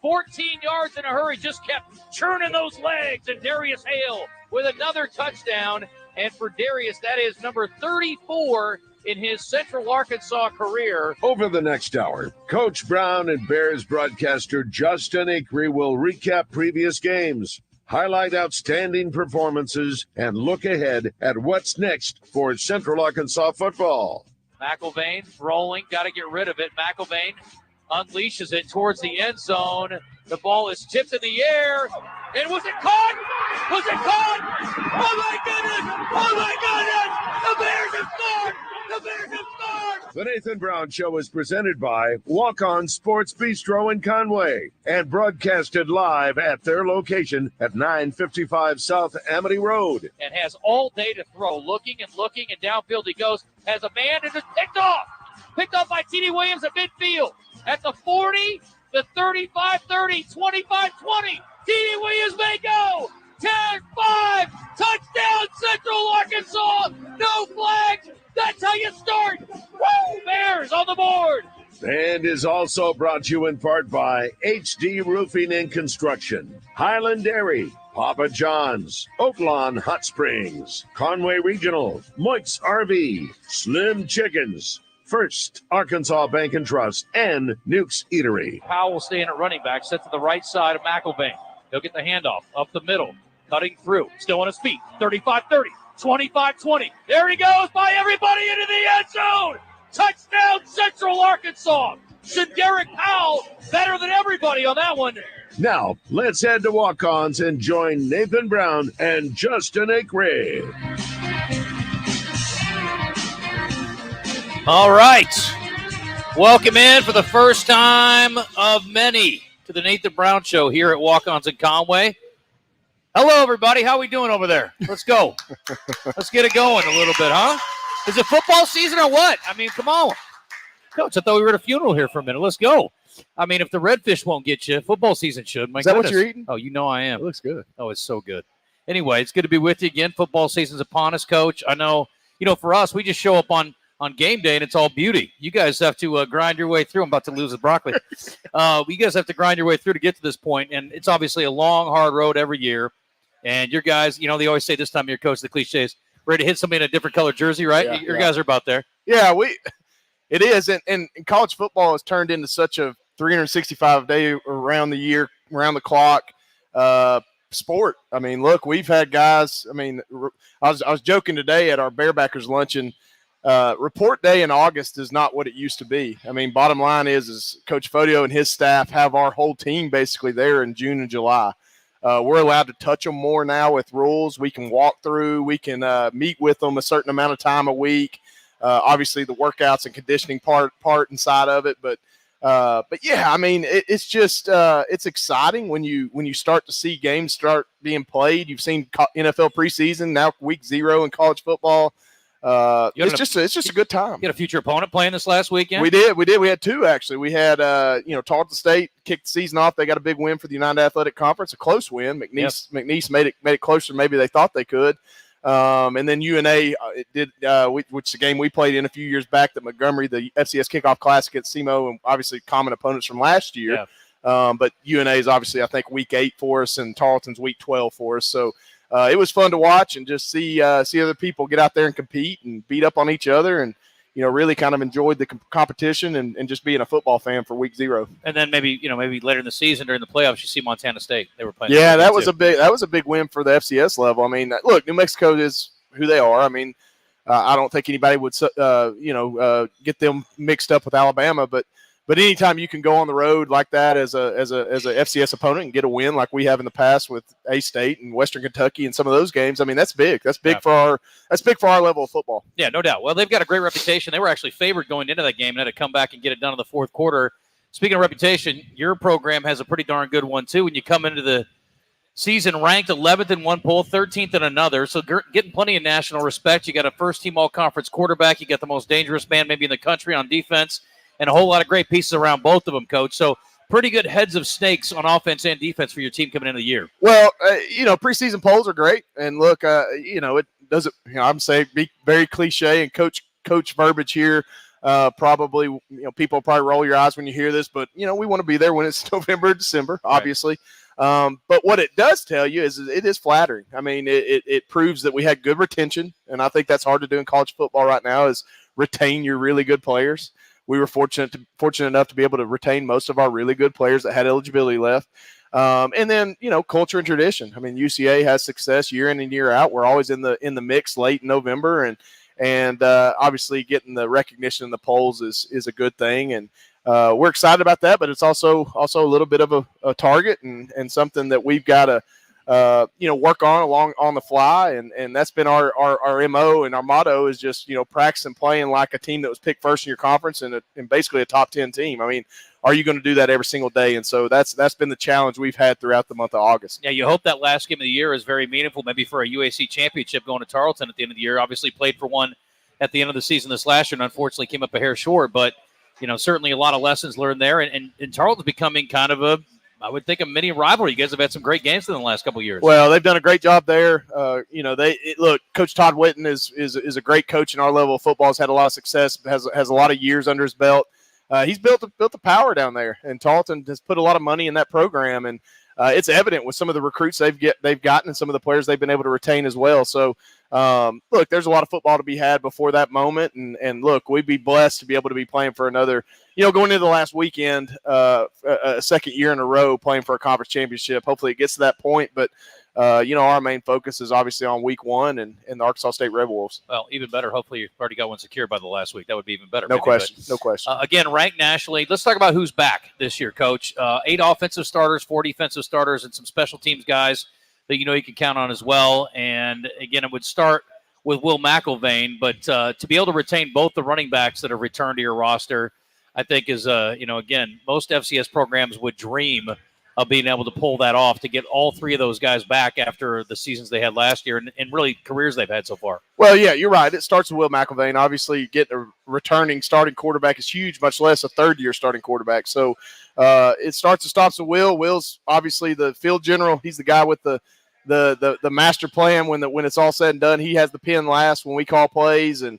14 yards in a hurry, just kept churning those legs, and Darius Hale with another touchdown. And for Darius, that is number 34 in his Central Arkansas career. Over the next hour, Coach Brown and Bears broadcaster Justin Acree will recap previous games, highlight outstanding performances, and look ahead at what's next for Central Arkansas football. McElvain rolling, got to get rid of it. McElvain unleashes it towards the end zone. The ball is tipped in the air. And was it caught? Was it caught? Oh, my goodness! Oh, my goodness! The Bears have scored! The Bears have scored! The Nathan Brown Show is presented by Walk-On Sports Bistro in Conway and broadcasted live at their location at 955 South Amity Road. And has all day to throw. Looking, and downfield he goes. Has a man and it's picked off. Picked off by T.D. Williams at midfield. At the 40, the 35-30, 25-20. T.D. Williams may go. 10-5. Touchdown, Central Arkansas. No flags. That's how you start. Woo! Bears on the board. And is also brought to you in part by HD Roofing and Construction, Highland Dairy, Papa John's, Oaklawn Hot Springs, Conway Regional, Moit's RV, Slim Chickens, First Arkansas Bank and Trust, and Nuke's Eatery. Powell staying at running back, set to the right side of McElvain. He'll get the handoff up the middle, cutting through, still on his feet, 35-30. 25-20. There he goes by everybody into the end zone. Touchdown, Central Arkansas. Shaderick Powell better than everybody on that one. Now, let's head to walk-ons and join Nathan Brown and Justin Acree. All right. Welcome in for the first time of many to the Nathan Brown Show here at Walk-Ons in Conway. Hello, everybody. How we doing over there? Let's go. Let's get it going a little bit, huh? Is it football season or what? I mean, come on. Coach, I thought we were at a funeral here for a minute. Let's go. I mean, if the redfish won't get you, football season should. My Is that goodness. what you're eating? Oh, you know I am. It looks good. Oh, it's so good. Anyway, it's good to be with you again. Football season's upon us, Coach. I know, for us, we just show up on game day, and it's all beauty. You guys have to grind your way through. I'm about to lose the broccoli. You guys have to grind your way through to get to this point, and it's obviously a long, hard road every year. And your guys, they always say this time of year, Coach, the cliches, ready to hit somebody in a different color jersey, right? Yeah, your guys are about there. Yeah, it is. And college football has turned into such a 365-day around the year, around the clock sport. I mean, look, we've had guys. I mean, I was joking today at our Bearbackers luncheon. Report day in August is not what it used to be. I mean, bottom line is Coach Fodio and his staff have our whole team basically there in June and July. We're allowed to touch them more now with rules. We can walk through. We can meet with them a certain amount of time a week. Obviously, the workouts and conditioning part inside of it. But yeah, I mean, it's just it's exciting when you start to see games start being played. You've seen NFL preseason, now week 0 in college football. It's just a good time. You had a future opponent playing this last weekend? We did. We had 2, actually. We had, Tarleton State kicked the season off. They got a big win for the United Athletic Conference, a close win. McNeese made it closer than maybe they thought they could. And then UNA which the game we played in a few years back, that Montgomery, the FCS Kickoff Classic at SEMO, and obviously common opponents from last year. Yeah. But UNA is obviously, I think, week 8 for us, and Tarleton's week 12 for us. So it was fun to watch and just see other people get out there and compete and beat up on each other, and really kind of enjoyed the competition and just being a football fan for week 0. And then maybe later in the season during the playoffs, you see Montana State. They were playing. Yeah, that was a big win for the FCS level. I mean, look, New Mexico is who they are. I mean, I don't think anybody would get them mixed up with Alabama, but anytime you can go on the road like that as a FCS opponent and get a win like we have in the past with A-State and Western Kentucky and some of those games, I mean, that's big. That's big for our level of football. Yeah, no doubt. Well, they've got a great reputation. They were actually favored going into that game and had to come back and get it done in the fourth quarter. Speaking of reputation, your program has a pretty darn good one too. When you come into the season ranked 11th in one poll, 13th in another, so getting plenty of national respect. You got a first-team all-conference quarterback. You got the most dangerous man maybe in the country on defense, and a whole lot of great pieces around both of them, Coach. So pretty good heads of snakes on offense and defense for your team coming into the year. Well, preseason polls are great. And look, it doesn't, I'm saying be very cliche and coach verbiage here. Probably, people probably roll your eyes when you hear this, but we want to be there when it's November, December, obviously. Right. But what it does tell you is it is flattering. I mean, it proves that we had good retention, and I think that's hard to do in college football right now is retain your really good players. We were fortunate enough to be able to retain most of our really good players that had eligibility left. And then, culture and tradition. I mean, UCA has success year in and year out. We're always in the mix late in November, and obviously getting the recognition in the polls is a good thing. And we're excited about that, but it's also a little bit of a target and something that we've got to work on the fly, and that's been our MO, and our motto is just practice and playing like a team that was picked first in your conference and basically a top 10 team. I mean, are you going to do that every single day? And so that's been the challenge we've had throughout the month of August. Yeah, you hope that last game of the year is very meaningful, maybe for a UAC championship going to Tarleton at the end of the year. Obviously played for one at the end of the season this last year and unfortunately came up a hair short, but certainly a lot of lessons learned there, and Tarleton's becoming kind of I would think a mini rivalry. You guys have had some great games in the last couple of years. Well, they've done a great job there. Look, Coach Todd Whitten is a great coach in our level of football. Has had a lot of success. Has a lot of years under his belt. He's built the power down there, and Tarleton has put a lot of money in that program, and it's evident with some of the recruits they've gotten and some of the players they've been able to retain as well. So, look, there's a lot of football to be had before that moment, and look, we'd be blessed to be able to be playing for another. Going into the last weekend, a second year in a row playing for a conference championship. Hopefully it gets to that point, but our main focus is obviously on week one and the Arkansas State Red Wolves. Well, even better. Hopefully you've already got one secured by the last week. That would be even better. No question. Again, ranked nationally. Let's talk about who's back this year, Coach. 8 offensive starters, 4 defensive starters, and some special teams guys that you can count on as well. And again, it would start with Will McIlvain, but to be able to retain both the running backs that have returned to your roster, I think is, again, most FCS programs would dream of being able to pull that off, to get all 3 of those guys back after the seasons they had last year and really careers they've had so far. Well, yeah, you're right. It starts with Will McIlvain. Obviously, getting a returning starting quarterback is huge, much less a third-year starting quarterback. So it starts and stops with Will. Will's obviously the field general. He's the guy with the master plan when it's all said and done. He has the pen last when we call plays, and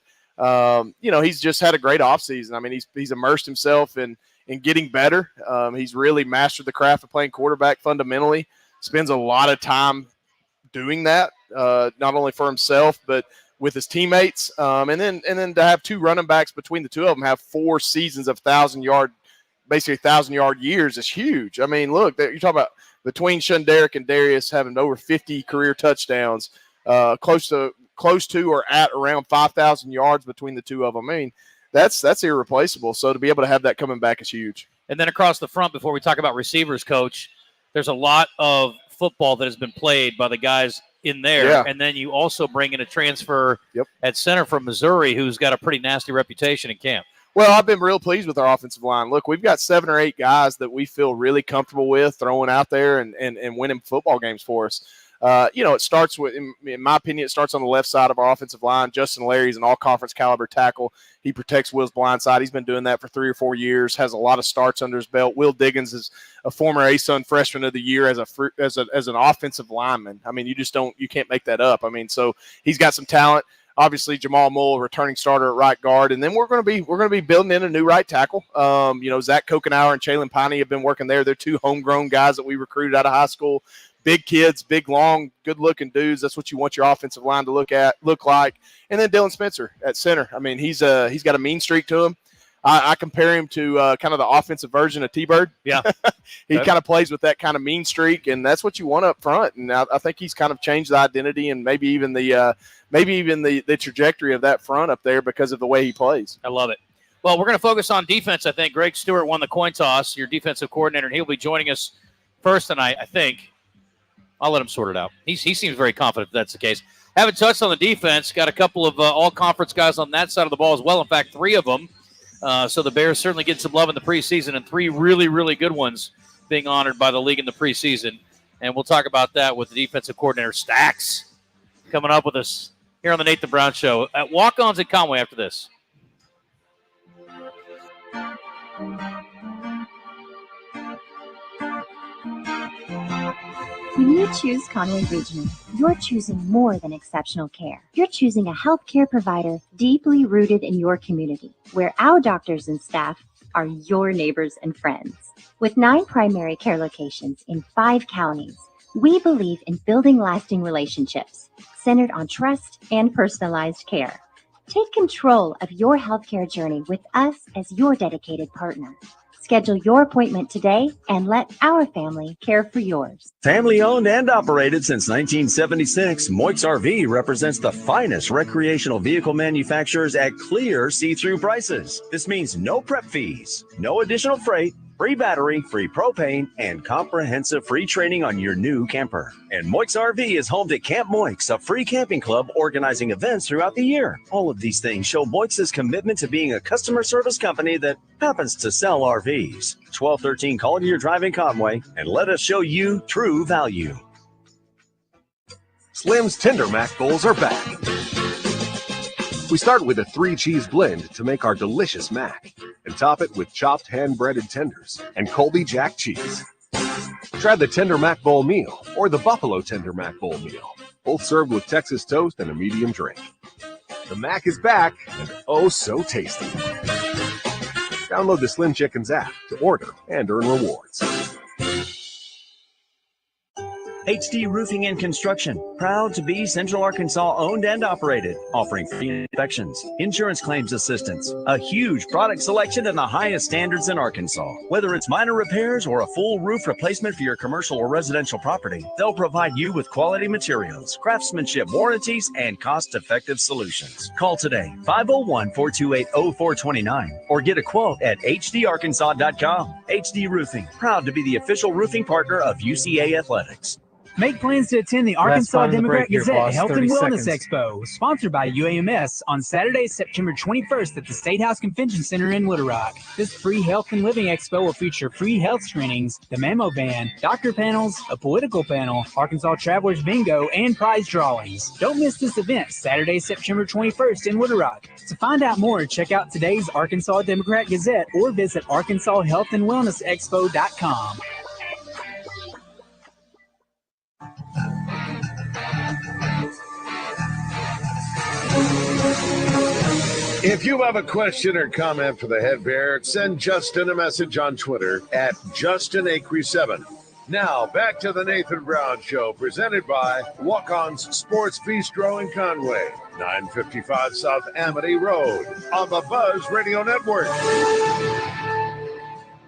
he's just had a great offseason. I mean, he's immersed himself in getting better. He's really mastered the craft of playing quarterback fundamentally. Spends a lot of time doing that, not only for himself but with his teammates. And then to have 2 running backs between the 2 of them have 4 seasons of 1,000-yard years is huge. I mean, look, you're talking about between Shunderick and Darius having over 50 career touchdowns, close to or at around 5,000 yards between the 2 of them. I mean, that's irreplaceable. So to be able to have that coming back is huge. And then across the front, before we talk about receivers, Coach, there's a lot of football that has been played by the guys in there. Yeah. And then you also bring in a transfer at center from Missouri who's got a pretty nasty reputation in camp. Well, I've been real pleased with our offensive line. Look, we've got 7 or 8 guys that we feel really comfortable with throwing out there and winning football games for us. It starts with, in my opinion, it starts on the left side of our offensive line. Justin Larry's an all-conference caliber tackle. He protects Will's blind side. He's been doing that for 3 or 4 years, has a lot of starts under his belt. Will Diggins is a former ASUN freshman of the year as an offensive lineman. I mean, you can't make that up. I mean, so he's got some talent. Obviously, Jamal Mull, returning starter at right guard, and then we're going to be building in a new right tackle. Zach Kokenauer and Chalen Piney have been working there. They're 2 homegrown guys that we recruited out of high school. Big kids, big, long, good-looking dudes. That's what you want your offensive line to look like. And then Dylan Spencer at center. I mean, he's got a mean streak to him. I compare him to kind of the offensive version of T-Bird. Yeah. He kind of plays with that kind of mean streak, and that's what you want up front. And I think he's kind of changed the identity and maybe even the trajectory of that front up there because of the way he plays. I love it. Well, we're going to focus on defense, I think. Greg Stewart won the coin toss, your defensive coordinator, and he'll be joining us first tonight, I think. I'll let him sort it out. He seems very confident if that's the case. Haven't touched on the defense. Got a couple of all-conference guys on that side of the ball as well. In fact, 3 of them. So the Bears certainly get some love in the preseason, and 3 really, really good ones being honored by the league in the preseason. And we'll talk about that with the defensive coordinator, Stacks, coming up with us here on the Nathan Brown Show at Walk-Ons at Conway after this. When you choose Conway Regional, you're choosing more than exceptional care. You're choosing a healthcare provider deeply rooted in your community, where our doctors and staff are your neighbors and friends. With 9 primary care locations in 5 counties, we believe in building lasting relationships centered on trust and personalized care. Take control of your healthcare journey with us as your dedicated partner. Schedule your appointment today and let our family care for yours. Family owned and operated since 1976, Moix RV represents the finest recreational vehicle manufacturers at clear see-through prices. This means no prep fees, no additional freight, free battery, free propane, and comprehensive free training on your new camper. And Moix RV is home to Camp Moix, a free camping club organizing events throughout the year. All of these things show Moix's commitment to being a customer service company that happens to sell RVs. 1213 Collier Drive in Conway, and let us show you true value. Slim's Tender Mac Bowls are back. We start with a 3-cheese blend to make our delicious mac and top it with chopped hand-breaded tenders and Colby Jack cheese. Try the Tender Mac Bowl meal or the Buffalo Tender Mac Bowl meal, both served with Texas toast and a medium drink. The mac is back and oh so tasty. Download the Slim Chickens app to order and earn rewards. HD Roofing and Construction, proud to be Central Arkansas owned and operated, offering free inspections, insurance claims assistance, a huge product selection and the highest standards in Arkansas. Whether it's minor repairs or a full roof replacement for your commercial or residential property, they'll provide you with quality materials, craftsmanship warranties, and cost-effective solutions. Call today, 501-428-0429, or get a quote at hdarkansas.com. HD Roofing, proud to be the official roofing partner of UCA Athletics. Make plans to attend the Arkansas Democrat Gazette Health and Wellness seconds. Expo, sponsored by UAMS, on Saturday, September 21st at the State House Convention Center in Little Rock. This free health and living expo will feature free health screenings, the mammo ban, doctor panels, a political panel, Arkansas Travelers Bingo, and prize drawings. Don't miss this event, Saturday, September 21st in Little Rock. To find out more, check out today's Arkansas Democrat Gazette or visit arkansashealthandwellnessexpo.com. If you have a question or comment for the head bear, send Justin a message on Twitter at JustinAcree7. Now, back to the Nathan Brown Show, presented by Walk-On's Sports Bistro in Conway, 955 South Amity Road, on the Buzz Radio Network.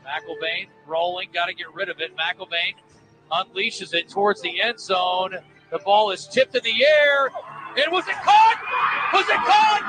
McElvain rolling, got to get rid of it. McElvain unleashes it towards the end zone. The ball is tipped in the air. And was it caught? Was it caught?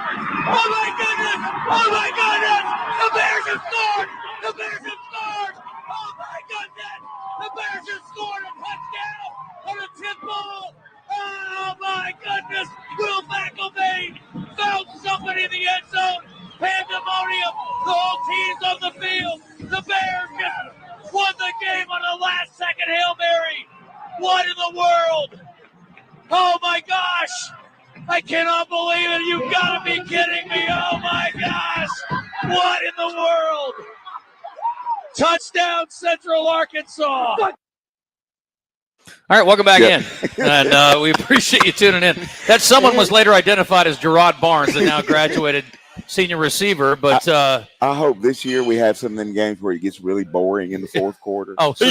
Oh, my goodness! Oh, my goodness! The Bears have scored! The Bears have scored! Oh, my goodness! The Bears have scored a touchdown on a tip ball! Oh, my goodness! Will McElvain found somebody in the end zone! Pandemonium! The whole team's on the field! The Bears just won the game on a last-second Hail Mary! What in the world? Oh, my gosh! I cannot believe it. You've got to be kidding me. Oh, my gosh. What in the world? Touchdown, Central Arkansas. All right, welcome back in. And we appreciate you tuning in. That someone was later identified as Gerard Barnes, the now graduated senior receiver. But I hope this year we have some of them games where it gets really boring in the fourth quarter. Oh, so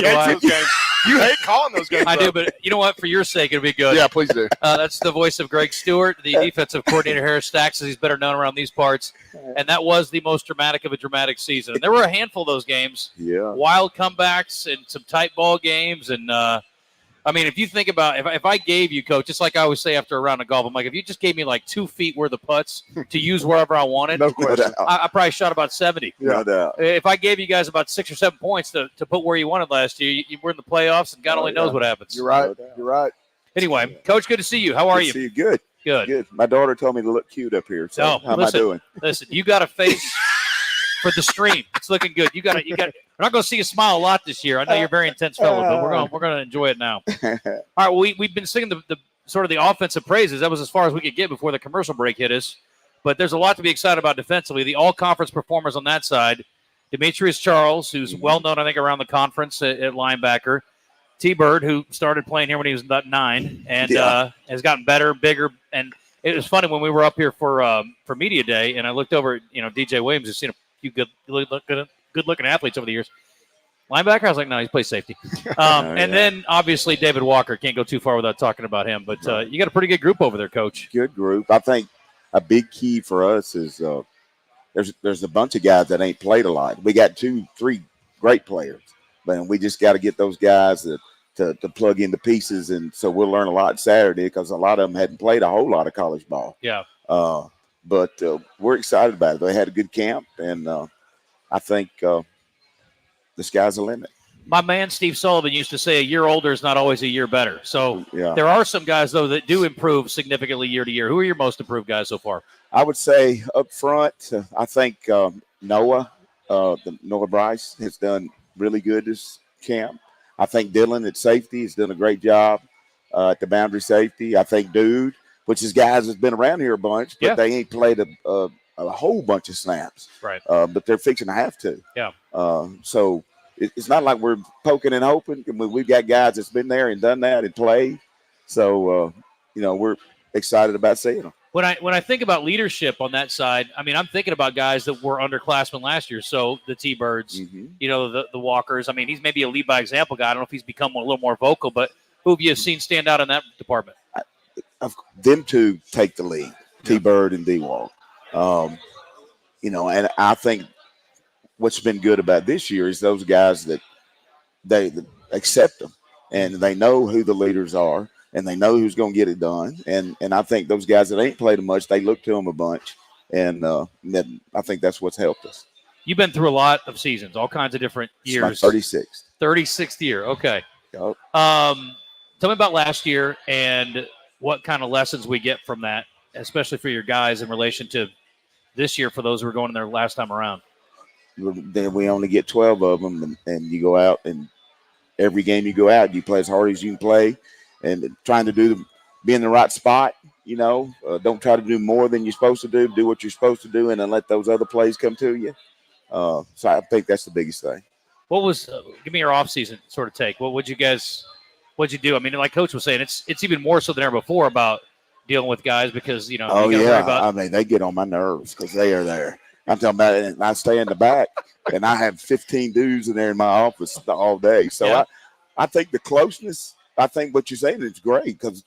You hate calling those games. I do, but you know what? For your sake, it'll be good. Yeah, please do. That's the voice of Greg Stewart, the defensive coordinator, Harris Stacks, as he's better known around these parts. And that was the most dramatic of a dramatic season. And there were a handful of those games. Yeah. Wild comebacks and some tight ball games. And, I mean, if you think about if I gave you, Coach, just like I always say after a round of golf, I'm like, if you just gave me like 2 feet worth of putts to use wherever I wanted, No question. I probably shot about 70. No doubt. If I gave you guys about 6 or 7 points to put where you wanted last year, you were in the playoffs, and God only knows what happens. You're right. You're right. Anyway, Coach, good to see you. How are Good you? to see you. Good. Good. Good. My daughter told me to look cute up here. So No, how am listen. I doing? Listen, you got a face for the stream. It's looking good. You got. We're not going to see you smile a lot this year. I know you're a very intense fellow, but we're going to enjoy it now. All right. Well, we've been singing the sort of the offensive praises. That was as far as we could get before the commercial break hit us. But there's a lot to be excited about defensively. The all-conference performers on that side, Demetrius Charles, who's well known, I think, around the conference at linebacker. T-Bird, who started playing here when he was about 9 and has gotten better, bigger. And it was funny when we were up here for media day, and I looked over at DJ Williams, has seen a few good looking athletes over the years. Linebacker, I was like, no, he plays safety. And then obviously David Walker, can't go too far without talking about him. But you got a pretty good group over there, Coach. Good group. I think a big key for us is there's a bunch of guys that ain't played a lot. We got 2-3 great players, but we just got to get those guys to plug into pieces. And so we'll learn a lot Saturday because a lot of them hadn't played a whole lot of college ball. Yeah. But we're excited about it. They had a good camp, and I think the sky's the limit. My man Steve Sullivan used to say a year older is not always a year better. So Yeah. there are some guys, though, that do improve significantly year to year. Who are your most improved guys so far? I would say up front, I think Noah Bryce has done really good this camp. I think Dylan at safety has done a great job at the boundary safety. I think Dude, which is guys that's been around here a bunch, but they ain't played a whole bunch of snaps. Right. But they're fixing to have to. Yeah. So it's not like we're poking and hoping. We've got guys that's been there and done that and played. So, we're excited about seeing them. When I think about leadership on that side, I mean, I'm thinking about guys that were underclassmen last year. So the T-Birds, the Walkers. I mean, he's maybe a lead by example guy. I don't know if he's become a little more vocal, but who have you seen stand out in that department? Them two take the lead, T-Bird and D-Walk. And I think what's been good about this year is those guys that they accept them and they know who the leaders are and they know who's going to get it done. And I think those guys that ain't played much, they look to them a bunch. And I think that's what's helped us. You've been through a lot of seasons, all kinds of different years. It's my 36th. 36th year. Okay. Yep. Tell me about last year and what kind of lessons we get from that, especially for your guys in relation to this year for those who are going in their last time around. Then we only get 12 of them, and you go out, and every game you go out, you play as hard as you can play, and trying to be in the right spot. Don't try to do more than you're supposed to do. Do what you're supposed to do, and then let those other plays come to you. So I think that's the biggest thing. What was give me your off-season sort of take? What'd you do? I mean, like Coach was saying, it's even more so than ever before about dealing with guys because you gotta worry about. I mean, they get on my nerves because they are there. I'm talking about it, and I stay in the back, and I have 15 dudes in there in my office all day. So I think the closeness. I think what you're saying is great because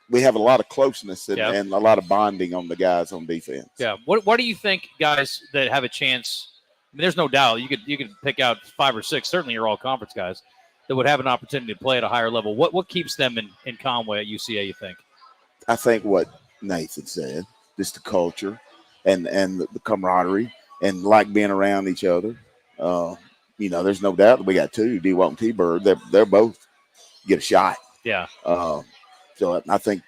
we have a lot of closeness and a lot of bonding on the guys on defense. Yeah. What do you think, guys that have a chance? I mean, there's no doubt you could pick out 5 or 6. Certainly, you're all conference guys that would have an opportunity to play at a higher level. What keeps them in Conway at UCA? You think? I think what Nathan said, just the culture and the camaraderie and like being around each other. There's no doubt that we got 2, D-Walk and T-Bird. They're both get a shot. Yeah. So I think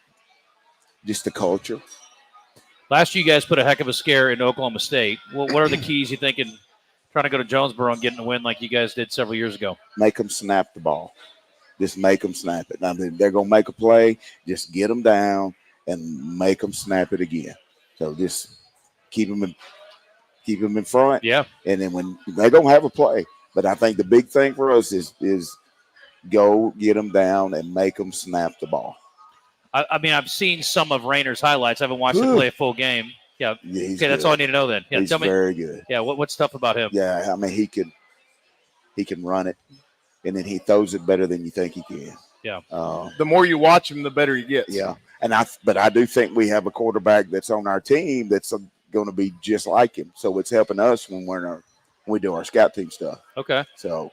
just the culture. Last year, you guys put a heck of a scare in Oklahoma State. What are the keys you think in trying to go to Jonesboro and getting a win like you guys did several years ago? Make them snap the ball. Just make them snap it. Now, they're going to make a play. Just get them down and make them snap it again. So just keep them in front. Yeah. And then when they're going to have a play. But I think the big thing for us is go get them down and make them snap the ball. I mean, I've seen some of Rayner's highlights. I haven't watched him play a full game. Yeah. Okay, that's all I need to know then. Yeah, he's very good. Yeah, what's tough about him? Yeah, I mean, he can run it, and then he throws it better than you think he can. Yeah. The more you watch him, the better he gets. Yeah, but I do think we have a quarterback that's on our team that's going to be just like him. So it's helping us when we do our scout team stuff. Okay. So,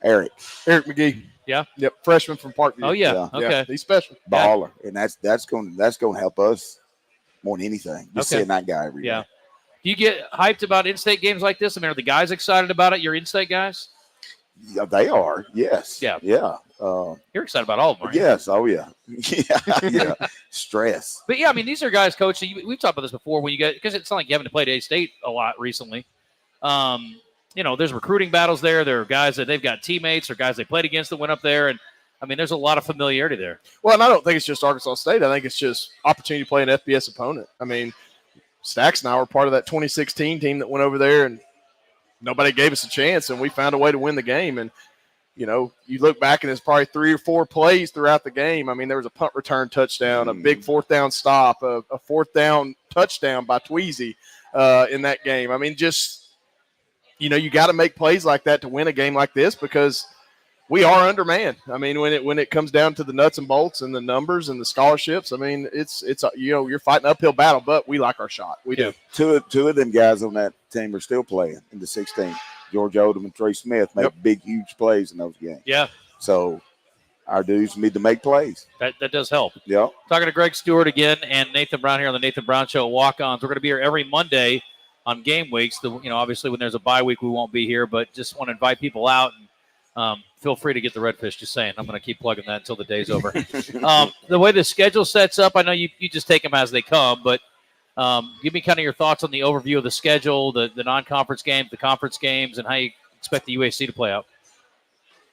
Eric McGee. Yeah. Yep. Freshman from Parkview. Oh yeah. Okay. Yeah, he's special. Baller, and that's going to help us more than anything. Just seeing that guy every day. Do you get hyped about in-state games like this? I mean, are the guys excited about it? Your in-state guys? Yeah, they are. Yes. Yeah. Yeah. You're excited about all of them, right? Yes. Oh yeah. Yeah. Stress. But yeah, I mean, these are guys, Coach. We've talked about this before when you get because it's not like you haven't played A-State a lot recently. There's recruiting battles there. There are guys that they've got teammates or guys they played against that went up there. And, I mean, there's a lot of familiarity there. Well, and I don't think it's just Arkansas State. I think it's just opportunity to play an FBS opponent. I mean, Stacks and I were part of that 2016 team that went over there, and nobody gave us a chance, and we found a way to win the game. And you look back and it's probably 3 or 4 plays throughout the game. I mean, there was a punt return touchdown, a big 4th down stop, a 4th down touchdown by Tweezy in that game. I mean, just, you got to make plays like that to win a game like this because we are undermanned. I mean, when it comes down to the nuts and bolts and the numbers and the scholarships, I mean, it's you're fighting an uphill battle, but we like our shot. We do. Two of them guys on that team are still playing in the 16. George Odom and Trey Smith make big, huge plays in those games. Yeah. So our dudes need to make plays. That does help. Yep. Talking to Greg Stewart again and Nathan Brown here on the Nathan Brown Show Walk-Ons. We're going to be here every Monday on game weeks. Obviously when there's a bye week, we won't be here, but just want to invite people out and feel free to get the Redfish. Just saying. I'm going to keep plugging that until the day's over. The way the schedule sets up, I know you just take them as they come, but give me kind of your thoughts on the overview of the schedule, the non-conference games, the conference games, and how you expect the UAC to play out.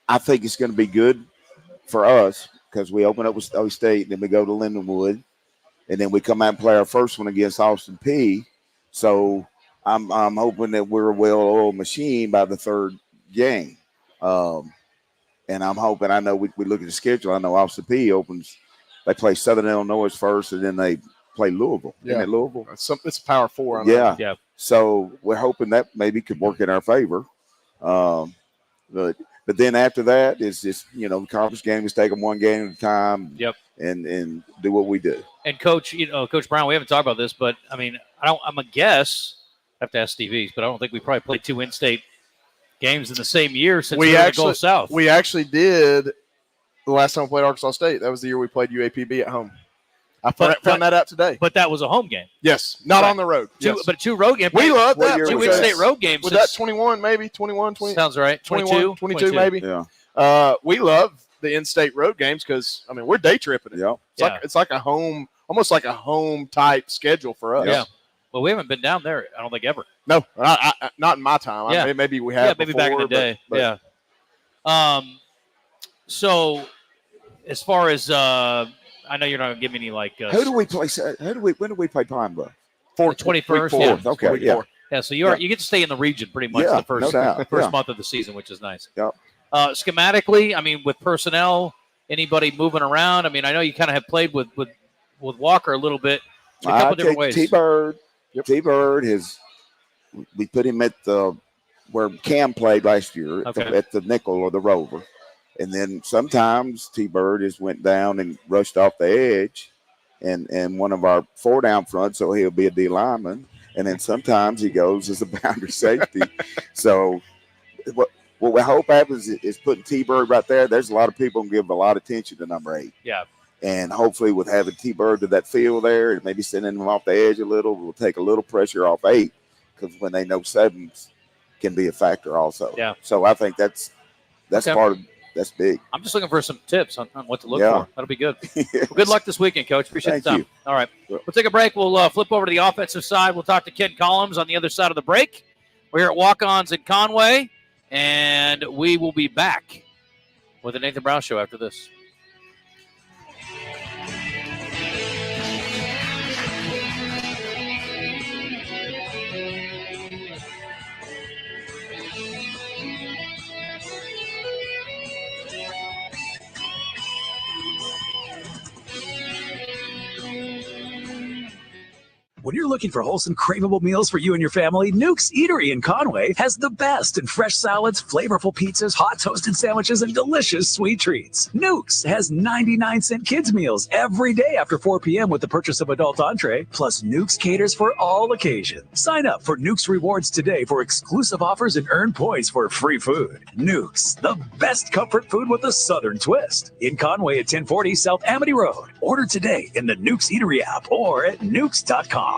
I think it's going to be good for us because we open up with Snowy State, then we go to Lindenwood, and then we come out and play our first one against Austin Peay. So I'm hoping that we're a well-oiled machine by the 3rd game. And I'm hoping, I know we look at the schedule. I know Austin Peay opens, they play Southern Illinois first, and then they play Louisville. Yeah. Isn't it Louisville? It's Power 4. On Yeah. that. Yeah. So we're hoping that maybe could work in our favor. But then after that is just, the conference game is take them one game at a time. Yep. And do what we do. And Coach, Coach Brown, we haven't talked about this, but I mean, I'm a guess. I have to ask Steve East, but I don't think we probably played 2 in-state games in the same year since we were going to go south. We actually did the last time we played Arkansas State. That was the year we played UAPB at home. I found that out today. But that was a home game. Yes, not on the road. But 2 road games. We love that. 2 in-state road games. Was that 21, maybe? 21, 20? Sounds right. 22 maybe? Yeah. We love the in-state road games because, I mean, we're day tripping it. Yeah. It's like a home, almost like a home type schedule for us. Yeah. Well, we haven't been down there, I don't think, ever. No, not in my time. Yeah. I mean, maybe we have. Yeah, maybe before, back in the day. but. Yeah. So, as far as I know, you're not going to give me any like. Who do we play? When do we play Pine Bluff? 21st. Yeah. Okay. Yeah. Yeah. So you get to stay in the region pretty much the first month of the season, which is nice. Yep. Schematically, I mean, with personnel, anybody moving around. I mean, I know you kind of have played with Walker a little bit. A couple different ways. T-Bird. Yep. T-Bird we put him at where Cam played last year at the nickel or the rover. And then sometimes T-Bird just went down and rushed off the edge and one of our 4 down front, so he'll be a D lineman. And then sometimes he goes as a boundary safety. So what we hope happens is putting T-Bird right there. There's a lot of people who give a lot of attention to number 8. Yeah. And hopefully with having T-Bird to that field there and maybe sending him off the edge a little, will take a little pressure off 8 because when they know 7s can be a factor also. Yeah. So I think that's part of that's big. I'm just looking for some tips on what to look for. That'll be good. Well, good luck this weekend, Coach. Appreciate the time. You. All right. We'll take a break. We'll flip over to the offensive side. We'll talk to Ken Collins on the other side of the break. We're here at Walk-Ons in Conway, and we will be back with the Nathan Brown Show after this. When you're looking for wholesome, craveable meals for you and your family, Nuke's Eatery in Conway has the best in fresh salads, flavorful pizzas, hot toasted sandwiches, and delicious sweet treats. Nuke's has 99-cent kids meals every day after 4 p.m. with the purchase of adult entree, plus Nuke's caters for all occasions. Sign up for Nuke's Rewards today for exclusive offers and earn points for free food. Nuke's, the best comfort food with a southern twist. In Conway at 1040 South Amity Road. Order today in the Nuke's Eatery app or at nukes.com.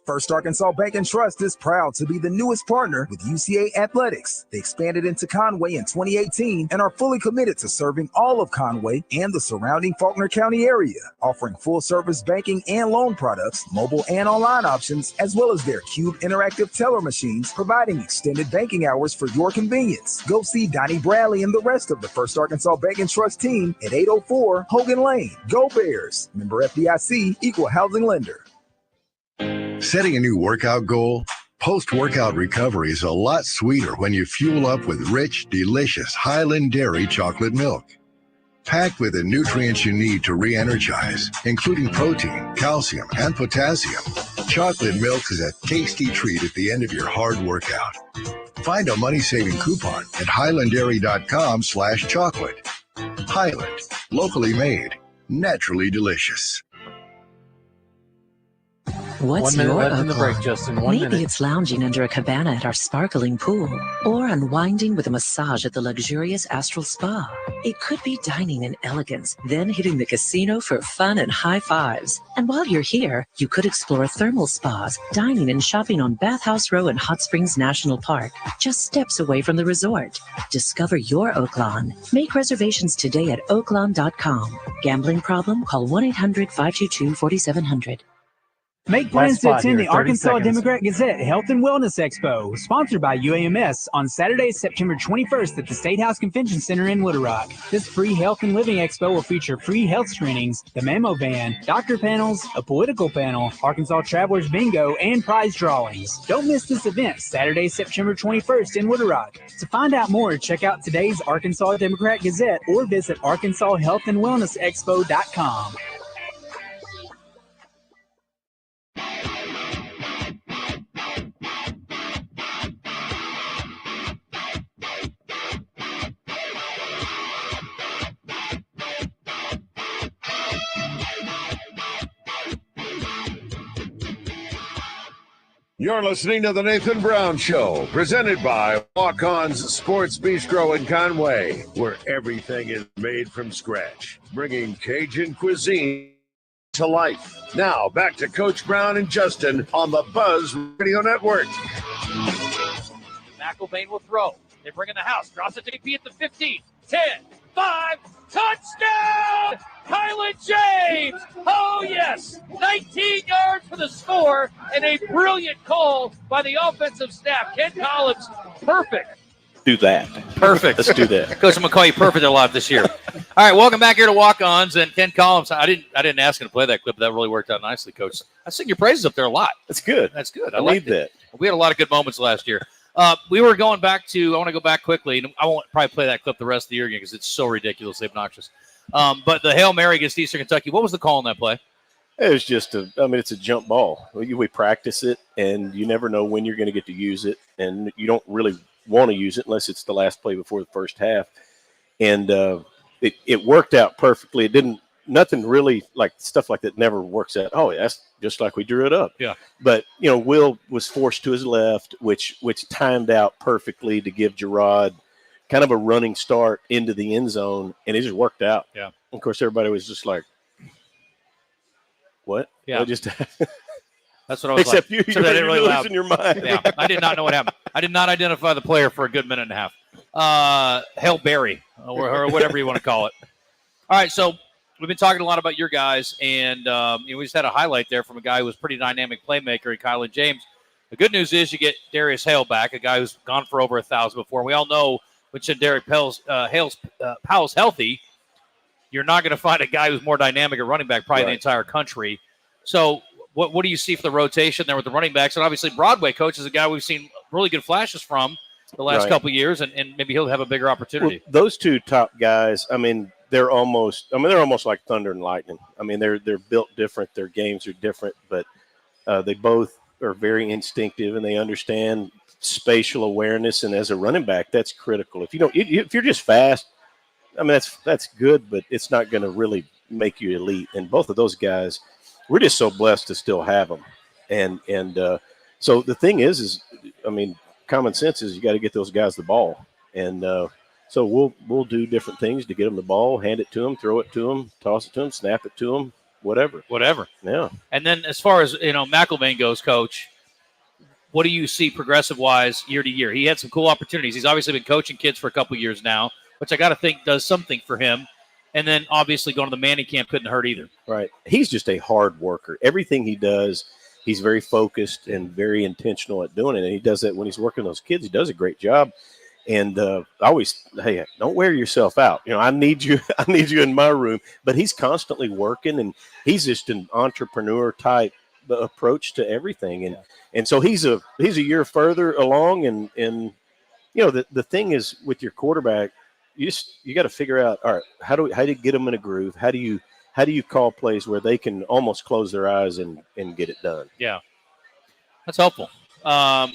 First Arkansas Bank and Trust is proud to be the newest partner with UCA Athletics. They expanded into Conway in 2018 and are fully committed to serving all of Conway and the surrounding Faulkner County area, offering full-service banking and loan products, mobile and online options, as well as their Cube interactive teller machines, providing extended banking hours for your convenience. Go see Donnie Bradley and the rest of the First Arkansas Bank and Trust team at 804 Hogan Lane. Go Bears! Member FDIC, Equal Housing Lender. Setting a new workout goal Post-workout recovery is a lot sweeter when you fuel up with rich, delicious Highland Dairy chocolate milk. Packed with the nutrients you need to re-energize, including protein, calcium, and potassium, chocolate milk is a tasty treat at the end of your hard workout. Find a money-saving coupon at highlanddairy.com/chocolate. Highland, locally made, naturally delicious. What's 1 minute your left in the break, Oaklawn? Justin. 1 Maybe minute. it's lounging under a cabana at our sparkling pool, or unwinding with a massage at the luxurious Astral Spa. It could be dining in elegance, then hitting the casino for fun and high fives. And while you're here, you could explore thermal spas, dining and shopping on Bathhouse Row in Hot Springs National Park, just steps away from the resort. Discover your Oaklawn. Make reservations today at oaklawn.com. Gambling problem? Call 1-800-522-4700. Make plans Last to spot attend here, the 30 Arkansas seconds. Democrat Gazette Health and Wellness Expo, sponsored by UAMS, on Saturday, September 21st at the State House Convention Center in Little Rock. This free health and living expo will feature free health screenings, the Mammo Band, doctor panels, a political panel, Arkansas Travelers Bingo, and prize drawings. Don't miss this event, Saturday, September 21st in Little Rock. To find out more, check out today's Arkansas Democrat Gazette or visit arkansashealthandwellnessexpo.com. You're listening to the Nathan Brown Show, presented by Walk-On's Sports Bistro in Conway, where everything is made from scratch, bringing Cajun cuisine to life. Now, back to Coach Brown and Justin on the Buzz Radio Network. McElvain will throw. They bring in the house. Drops it to AP at the 15. 10, 5, touchdown! Kylan James! Oh, yes! 19 yards for the score and a brilliant call by the offensive staff. Ken Collins, perfect. Do that. Perfect. Let's do that. Coach, I'm going to call you perfect a lot this year. All right, welcome back here to Walk-Ons. And Ken Collins, I didn't ask him to play that clip, but that really worked out nicely, Coach. I sing your praises up there a lot. That's good. That's good. I liked need it. that. We had a lot of good moments last year. We were going back to, I want to go back quickly, and I won't probably play that clip the rest of the year again because it's so ridiculously obnoxious. But the Hail Mary against Eastern Kentucky, what was the call on that play? It was just it's a jump ball. We practice it, and you never know when you're going to get to use it, and you don't really want to use it unless it's the last play before the first half. And it worked out perfectly. It didn't, nothing really, like stuff like that never works out. Oh, that's just like we drew it up. Yeah. But, Will was forced to his left, which timed out perfectly to give Gerard kind of a running start into the end zone, and it just worked out. Yeah. Of course, everybody was just like, what? Yeah. What just That's what I was Except like. you, So that you're really loud. losing your mind. Yeah, I did not know what happened. I did not identify the player for a good minute and a half. Hail Berry, or whatever you want to call it. All right, so we've been talking a lot about your guys, and we just had a highlight there from a guy who was a pretty dynamic playmaker in Kylan James. The good news is you get Darius Hale back, a guy who's gone for over 1,000 before. And we all know when Derek Hale's healthy, you're not going to find a guy who's more dynamic at running back probably in the entire country. So what do you see for the rotation there with the running backs? And obviously Broadway, Coach, is a guy we've seen really good flashes from the last couple of years, and maybe he'll have a bigger opportunity. Well, those two top guys, they're almost like thunder and lightning. They're built different. Their games are different, but they both are very instinctive, and they understand spatial awareness. And as a running back, that's critical. If you're just fast, that's good, but it's not going to really make you elite. And both of those guys, we're just so blessed to still have them. And so the thing is common sense is you got to get those guys the ball. And so we'll do different things to get them the ball, hand it to them, throw it to them, toss it to them, snap it to them, whatever. Yeah. And then as far as, McElvain goes, Coach, what do you see progressive-wise year to year? He had some cool opportunities. He's obviously been coaching kids for a couple of years now, which I got to think does something for him. And then obviously going to the Manning camp couldn't hurt either. Right. He's just a hard worker. Everything he does, he's very focused and very intentional at doing it. And he does that when he's working those kids. He does a great job. And I always, hey, don't wear yourself out. I need you in my room. But he's constantly working, and he's just an entrepreneur type approach to everything, and so he's a year further along, and the thing is with your quarterback, you got to figure out, all right, how do you get them in a groove? How do you call plays where they can almost close their eyes and get it done? Yeah, that's helpful. How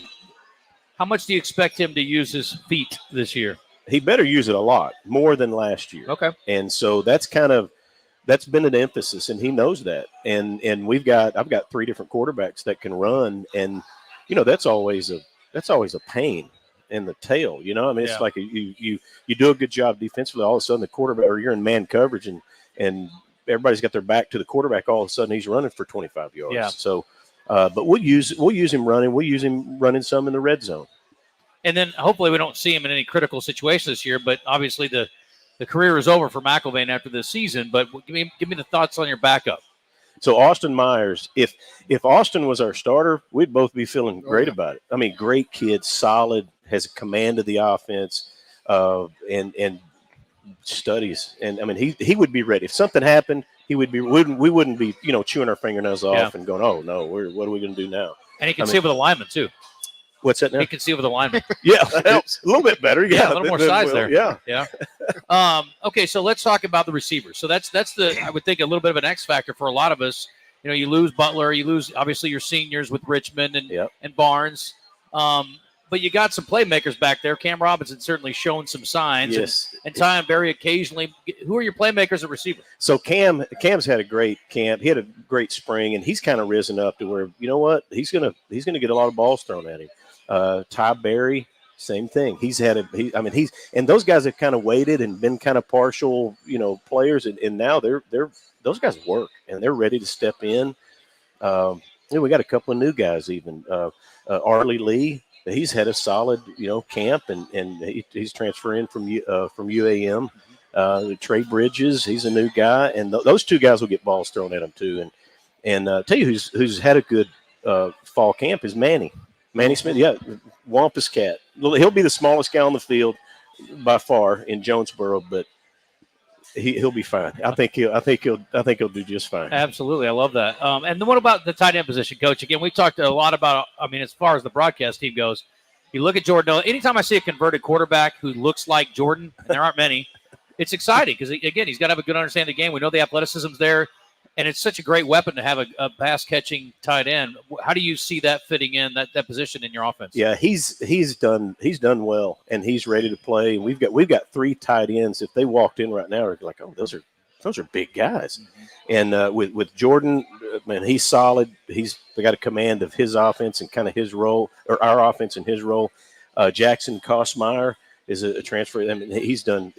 much do you expect him to use his feet this year? He better use it a lot, more than last year. Okay. And so that's been an emphasis, and he knows that. And I've got 3 different quarterbacks that can run, and that's always a pain in the tail. I mean, it's like you do a good job defensively, all of a sudden the quarterback, or you're in man coverage, and everybody's got their back to the quarterback. All of a sudden he's running for 25 yards. Yeah. So, but we'll use him running. We'll use him running some in the red zone. And then hopefully we don't see him in any critical situation this year. But obviously the career is over for McElvain after this season. But give me the thoughts on your backup. So Austin Myers, if Austin was our starter, we'd both be feeling great about it. I mean, great kid, solid, has a command of the offense, and studies. And I mean, he would be ready if something happened. We wouldn't be chewing our fingernails off and going, oh no, what are we going to do now? And he can see over the lineman too. What's that now? He can see over the lineman. Yeah, a little bit better. Yeah, a little more size there. Yeah. Okay, so let's talk about the receivers. So that's I would think a little bit of an X factor for a lot of us. You lose Butler, you lose obviously your seniors with Richmond and Barnes. But you got some playmakers back there. Cam Robinson certainly shown some signs. Yes. And Ty Berry occasionally. Who are your playmakers at receiver? So Cam's had a great camp. He had a great spring, and he's kind of risen up to where, you know what, he's gonna get a lot of balls thrown at him. Ty Berry, same thing. And those guys have kind of waited and been kind of partial, players, and now those guys work and they're ready to step in. We got a couple of new guys even. Arlie Lee. He's had a solid, camp, and he's transferring from UAM. Trey Bridges, he's a new guy, and those 2 guys will get balls thrown at him too. And tell you who's had a good fall camp is Manny Smith. Yeah, Wampus Cat. He'll be the smallest guy on the field by far in Jonesboro, but he'll be fine. I think he'll do just fine. Absolutely, I love that. And then what about the tight end position, Coach? Again, we talked a lot about. I mean, as far as the broadcast team goes, you look at Jordan. Anytime I see a converted quarterback who looks like Jordan, and there aren't many, it's exciting because again, he's got to have a good understanding of the game. We know the athleticism's there, and it's such a great weapon to have a pass catching tight end. How do you see that fitting in that position in your offense? Yeah, he's done well, and he's ready to play. We've got 3 tight ends. If they walked in right now, we're like, oh, those are big guys. Mm-hmm. And with Jordan, man, he's solid. They got a command of his offense and kind of his role, or our offense and his role. Jackson Kosmeyer is a transfer. I mean, he's been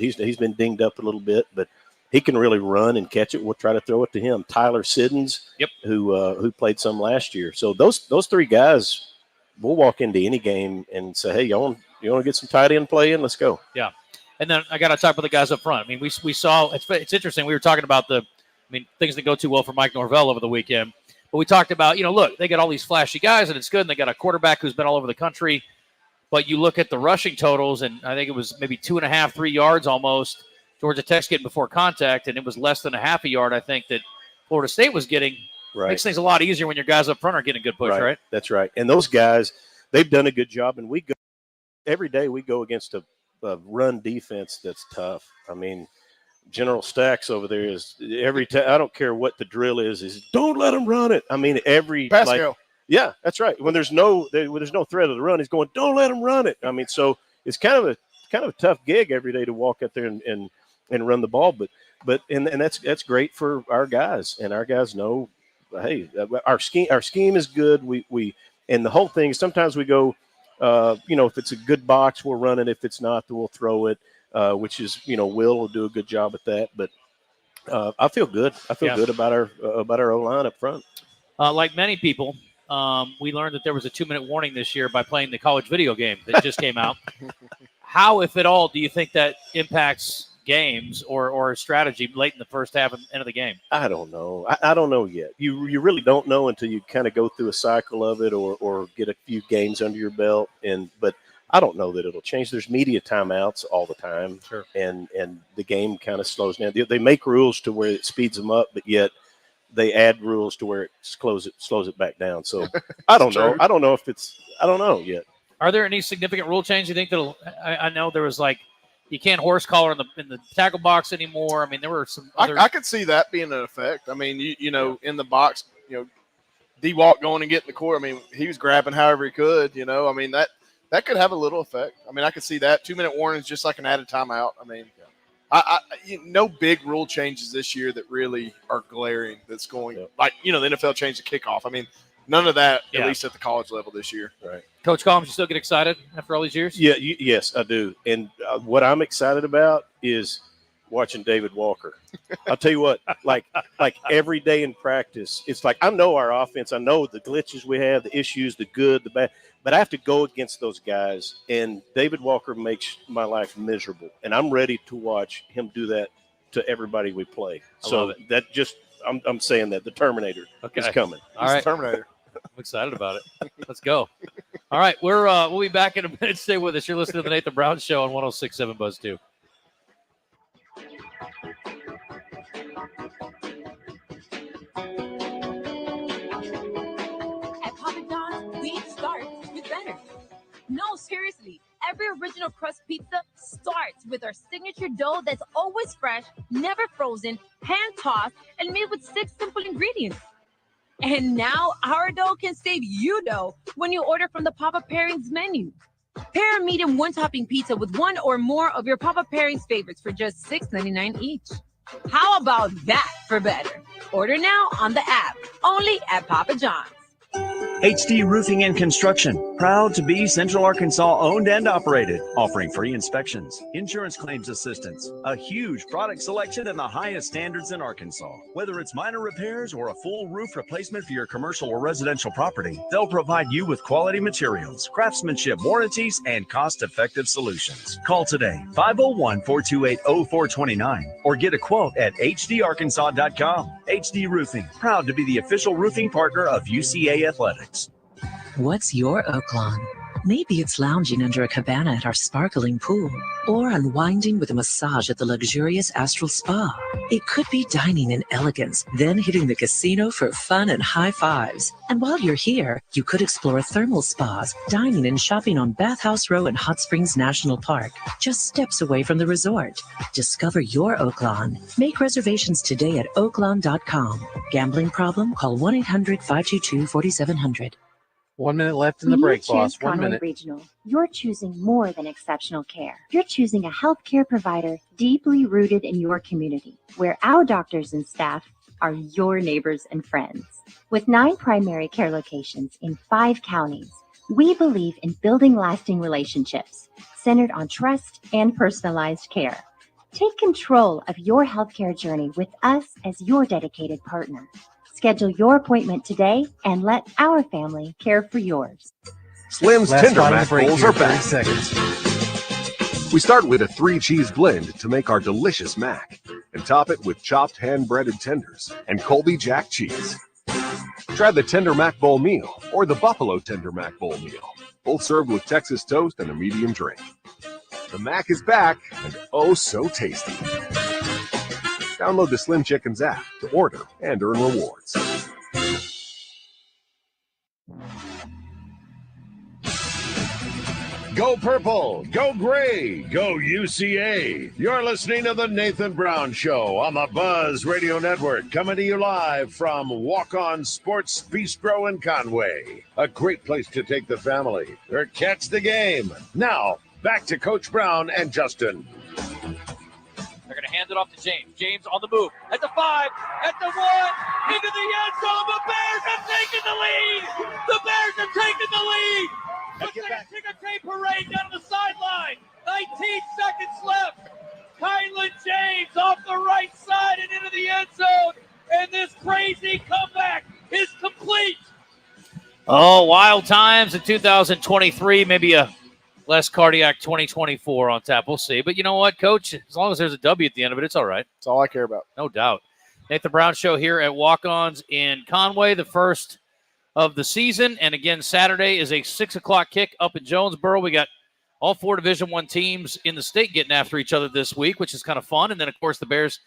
dinged up a little bit, but he can really run and catch it. We'll try to throw it to him. Tyler Siddons, who played some last year. So those 3 guys, we'll walk into any game and say, hey, you want to get some tight end play in? Let's go. Yeah. And then I got to talk about the guys up front. I mean, we saw it's interesting. We were talking about things that go too well for Mike Norvell over the weekend. But we talked about, look, they got all these flashy guys and it's good. And they got a quarterback who's been all over the country. But you look at the rushing totals, and I think it was maybe 2.5, 3 yards almost. Georgia Tech's getting before contact, and it was less than a half a yard, I think, that Florida State was getting. Right. Makes things a lot easier when your guys up front are getting a good push, right? That's right. And those guys, they've done a good job, and every day we go against a run defense that's tough. I mean, General Stacks over there is every time. I don't care what the drill is don't let them run it. I mean, Pascal. Yeah, that's right. When there's no threat of the run, he's going, don't let them run it. I mean, so it's kind of a tough gig every day to walk out there and run the ball, but that's great for our guys, and our guys know, hey, our scheme is good. We and the whole thing. Sometimes we go, if it's a good box, we'll run it. If it's not, then we'll throw it. Which is, will do a good job at that. But I feel good. I feel good about our O-line up front. Like many people, we learned that there was a 2-minute warning this year by playing the college video game that just came out. How, if at all, do you think that impacts games or strategy late in the first half and end of the game? I don't know. I don't know yet. You really don't know until you kind of go through a cycle of it or get a few games under your belt. But I don't know that it'll change. There's media timeouts all the time, sure, and the game kind of slows down. They make rules to where it speeds them up, but yet they add rules to where it slows it back down. So I don't know. True. I don't know if I don't know yet. Are there any significant rule changes you think that'll? I know there was like you can't horse collar in the tackle box anymore. I mean, there were some other. I could see that being an effect. I mean, you know, in the box, you know, D-Walk going and getting the court. I mean, he was grabbing however he could. You know, I mean that could have a little effect. I mean, I could see that 2-minute warnings, just like an added timeout. I mean, no big rule changes this year that really are glaring. That's going like the NFL changed the kickoff. I mean, none of that at least at the college level this year. Right. Coach Collins, you still get excited after all these years? Yeah. Yes, I do. And what I'm excited about is watching David Walker. I'll tell you what, like every day in practice, it's like I know our offense. I know the glitches we have, the issues, the good, the bad. But I have to go against those guys, and David Walker makes my life miserable. And I'm ready to watch him do that to everybody we play. So that just I'm saying that the Terminator is coming. All right, Terminator. I'm excited about it. Let's go. All right, we'll be back in a minute. Stay with us. You're listening to the Nathan Brown Show on 106.7 Buzz 2. At Papa John's, we start with better. No, seriously. Every original crust pizza starts with our signature dough that's always fresh, never frozen, hand-tossed, and made with 6 simple ingredients. And now our dough can save you dough when you order from the Papa Pairings menu. Pair a medium one-topping pizza with one or more of your Papa Pairings favorites for just $6.99 each. How about that for better? Order now on the app, only at Papa John's. HD Roofing and Construction, proud to be Central Arkansas owned and operated, offering free inspections, insurance claims assistance, a huge product selection, and the highest standards in Arkansas. Whether it's minor repairs or a full roof replacement for your commercial or residential property, they'll provide you with quality materials, craftsmanship, warranties, and cost-effective solutions. Call today, 501-428-0429, or get a quote at hdarkansas.com. HD Roofing, proud to be the official roofing partner of UCA Athletics. What's your Oaklawn? Maybe it's lounging under a cabana at our sparkling pool, or unwinding with a massage at the luxurious Astral Spa. It could be dining in elegance, then hitting the casino for fun and high fives. And while you're here, you could explore thermal spas, dining and shopping on Bathhouse Row in Hot Springs National Park, just steps away from the resort. Discover your Oaklawn. Make reservations today at oaklawn.com. Gambling problem? Call 1-800-522-4700. 1 minute left in the When break, you boss. choose 1 Conway minute. Regional, you're choosing more than exceptional care. You're choosing a healthcare provider deeply rooted in your community, where our doctors and staff are your neighbors and friends. With 9 primary care locations in 5 counties, we believe in building lasting relationships centered on trust and personalized care. Take control of your healthcare journey with us as your dedicated partner. Schedule your appointment today and let our family care for yours. Slim's Last Tender spot of the Mac break Bowls here, are 30 back. seconds. We start with a 3-cheese blend to make our delicious mac and top it with chopped hand-breaded tenders and Colby Jack cheese. Try the Tender Mac Bowl meal or the Buffalo Tender Mac Bowl meal, both served with Texas toast and a medium drink. The Mac is back and oh so tasty. Download the Slim Chickens app to order and earn rewards. Go purple, go gray, go UCA. You're listening to the Nathan Brown Show on the Buzz Radio Network, coming to you live from Walk On Sports Bistro in Conway. A great place to take the family or catch the game. Now, back to Coach Brown and Justin. They're going to hand it off to James. James on the move. At the 5, at the 1, into the end zone. The Bears have taken the lead. The Bears have taken the lead. But they take a tape parade down the sideline. 19 seconds left. Kylan James off the right side and into the end zone. And this crazy comeback is complete. Oh, wild times in 2023. Maybe a less cardiac 2024 on tap. We'll see. But you know what, Coach? As long as there's a W at the end of it, it's all right. That's all I care about. No doubt. Nathan Brown Show here at Walk-Ons in Conway, the first of the season. And again, Saturday is a 6 o'clock kick up in Jonesboro. We got all 4 Division I teams in the state getting after each other this week, which is kind of fun. And then, of course, the Bears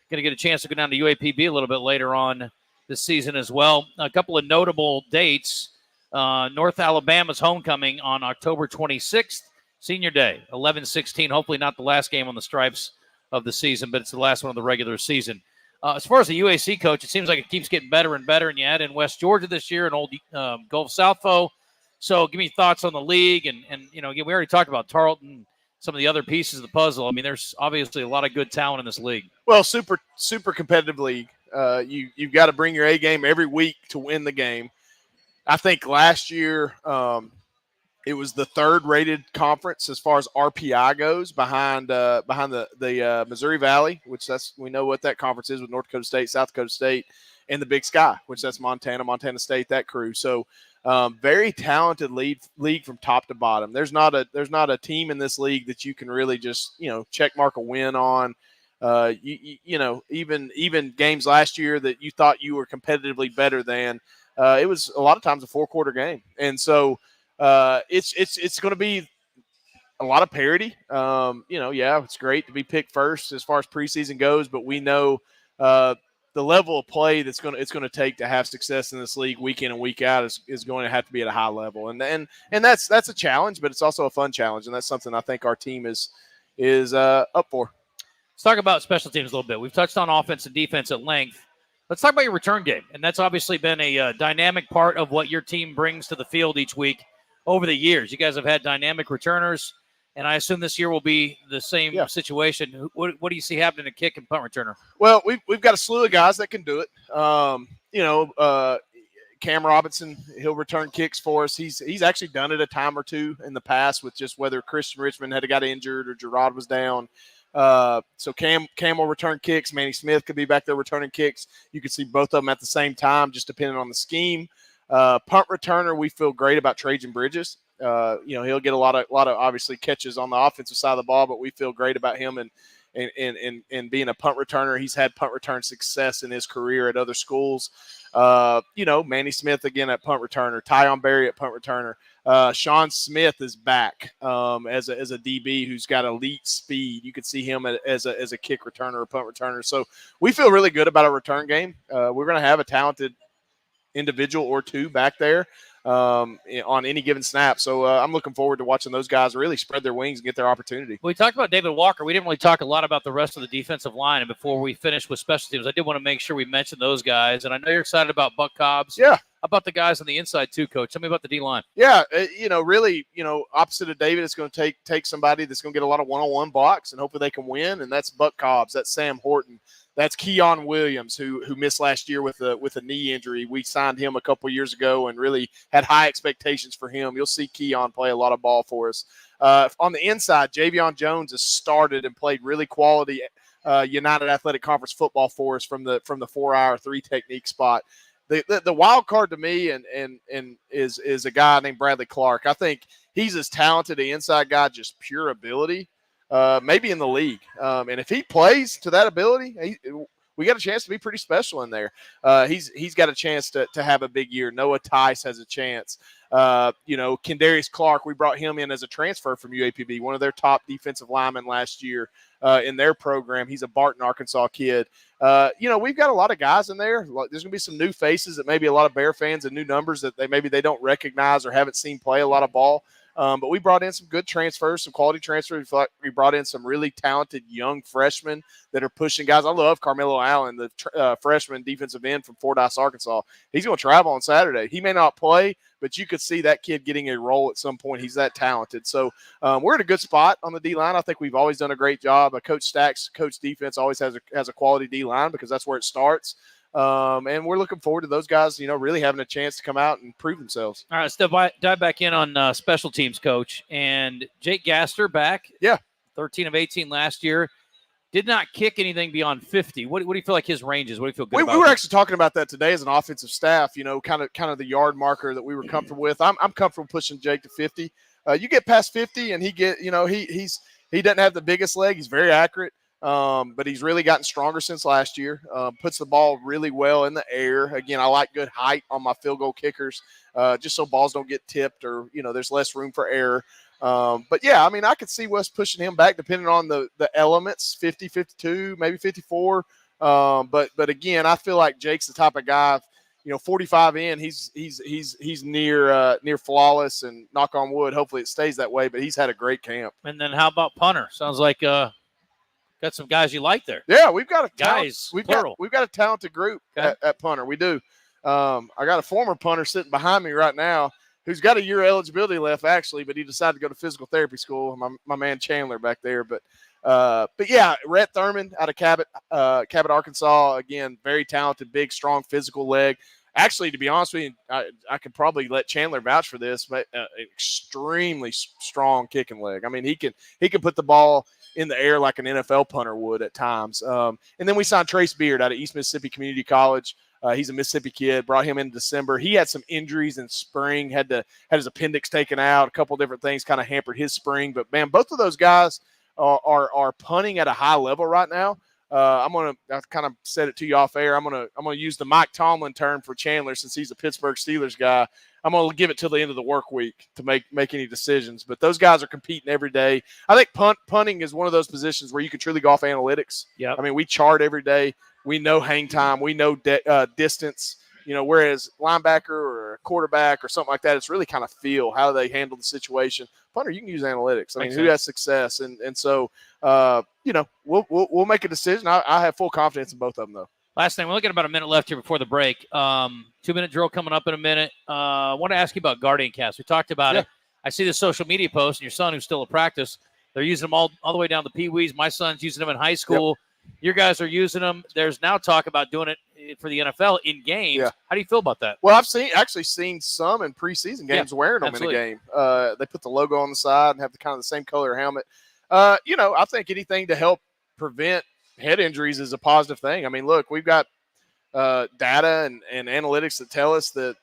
going to get a chance to go down to UAPB a little bit later on this season as well. A couple of notable dates. North Alabama's homecoming on October 26th, Senior Day, 11-16. Hopefully not the last game on the stripes of the season, but it's the last one of the regular season. As far as the UAC coach, it seems like it keeps getting better and better, and you add in West Georgia this year and old Gulf South Foe. So give me thoughts on the league. And again, we already talked about Tarleton, some of the other pieces of the puzzle. I mean, there's obviously a lot of good talent in this league. Well, super competitive league. You've got to bring your A game every week to win the game. I think last year it was the third-rated conference as far as RPI goes, behind the Missouri Valley, which we know what that conference is with North Dakota State, South Dakota State, and the Big Sky, which that's Montana State, that crew. So very talented league from top to bottom. There's not a team in this league that you can really just check mark a win on. Even games last year that you thought you were competitively better than. It was a lot of times a 4-quarter game, and so it's going to be a lot of parity. It's great to be picked first as far as preseason goes, but we know the level of play it's going to take to have success in this league week in and week out is going to have to be at a high level, and that's a challenge, but it's also a fun challenge, and that's something I think our team is up for. Let's talk about special teams a little bit. We've touched on offense and defense at length. Let's talk about your return game, and that's obviously been a dynamic part of what your team brings to the field each week over the years. You guys have had dynamic returners, and I assume this year will be the same situation. What do you see happening to kick and punt returner? Well, we've got a slew of guys that can do it. Cam Robinson, he'll return kicks for us. He's actually done it a time or two in the past with just whether Christian Richmond had got injured or Gerard was down. So Cam will return kicks. Manny Smith could be back there returning kicks. You could see both of them at the same time, just depending on the scheme. Punt returner, we feel great about Trajan Bridges. He'll get a lot of obviously catches on the offensive side of the ball, but we feel great about him and being a punt returner. He's had punt return success in his career at other schools. Manny Smith again at punt returner, Tyon Berry at punt returner. Sean Smith is back as a DB who's got elite speed. You could see him as a kick returner or punt returner. So we feel really good about our return game. We're going to have a talented individual or two back there on any given snap. So I'm looking forward to watching those guys really spread their wings and get their opportunity. We talked about David Walker. We didn't really talk a lot about the rest of the defensive line. And before we finish with special teams, I did want to make sure we mentioned those guys. And I know you're excited about Buck Cobbs. Yeah. How about the guys on the inside too, Coach? Tell me about the D-line. Yeah, really, opposite of David, it's going to take somebody that's going to get a lot of one-on-one blocks, and hopefully they can win. And that's Buck Cobbs. That's Sam Horton. That's Keon Williams, who missed last year with a knee injury. We signed him a couple years ago and really had high expectations for him. You'll see Keon play a lot of ball for us. On the inside, Javion Jones has started and played really quality United Athletic Conference football for us from the 4-hour 3 technique spot. The wild card to me and is a guy named Bradley Clark. I think he's as talented an inside guy, just pure ability, maybe in the league. And if he plays to that ability, we got a chance to be pretty special in there. He's got a chance to have a big year. Noah Tice has a chance. Kendarius Clark, we brought him in as a transfer from UAPB, one of their top defensive linemen last year in their program. He's a Barton, Arkansas kid. We've got a lot of guys in there. There's going to be some new faces that maybe a lot of Bear fans and new numbers that they don't recognize or haven't seen play a lot of ball. But we brought in some good transfers, some quality transfers. We brought in some really talented young freshmen that are pushing guys. I love Carmelo Allen, the freshman defensive end from Fordyce, Arkansas. He's going to travel on Saturday. He may not play, but you could see that kid getting a role at some point. He's that talented. So we're in a good spot on the D-line. I think we've always done a great job. Coach Stacks, coach defense, always has a quality D-line because that's where it starts. And we're looking forward to those guys, really having a chance to come out and prove themselves. All right, let's dive back in on special teams, Coach. And Jake Gaster back. Yeah. 13 of 18 last year. Did not kick anything beyond 50. What do you feel like his range is? What do you feel good about? We were actually talking about that today as an offensive staff, kind of the yard marker that we were comfortable with. I'm comfortable pushing Jake to 50. You get past 50 and he doesn't have the biggest leg. He's very accurate. But he's really gotten stronger since last year. Puts the ball really well in the air. Again, I like good height on my field goal kickers, just so balls don't get tipped or, there's less room for error. But yeah, I could see Wes pushing him back depending on the elements, 50, 52, maybe 54. But again, I feel like Jake's the type of guy. 45 in, he's near flawless, and knock on wood, hopefully it stays that way. But he's had a great camp. And then how about punter? Sounds like got some guys you like there. Yeah, we've got we've got a talented group at punter. We do. I got a former punter sitting behind me right now who's got a year eligibility left actually, but he decided to go to physical therapy school. My man Chandler back there, but yeah, Rhett Thurman out of Cabot, Arkansas. Again, very talented, big, strong, physical leg. Actually, to be honest with you, I could probably let Chandler vouch for this, but extremely strong kicking leg. I mean, he can put the ball in the air like an NFL punter would at times. And then we signed Trace Beard out of East Mississippi Community College. He's a Mississippi kid. Brought him in December. He had some injuries in spring. Had his appendix taken out. A couple different things kind of hampered his spring. But man, both of those guys are punting at a high level right now. I kind of said it to you off air. I'm gonna use the Mike Tomlin term for Chandler since he's a Pittsburgh Steelers guy. I'm gonna give it till the end of the work week to make any decisions. But those guys are competing every day. I think punting is one of those positions where you can truly go off analytics. Yeah. I mean, we chart every day. We know hang time. We know distance. Whereas linebacker or a quarterback or something like that, it's really kind of feel how they handle the situation. Punter, you can use analytics. I mean, who has success? And so, we'll make a decision. I have full confidence in both of them, though. Last thing, we're looking at about a minute left here before the break. 2-minute drill coming up in a minute. I want to ask you about Guardian Cast. We talked about it. I see the social media post, and your son, who's still at practice, they're using them all the way down to Pee-wees. My son's using them in high school. Yep. Your guys are using them. There's now talk about doing it for the NFL in games. Yeah. How do you feel about that? Well, I've actually seen some in preseason games wearing them in a game. They put the logo on the side and have the same color helmet. I think anything to help prevent head injuries is a positive thing. I mean, look, we've got data and analytics that tell us that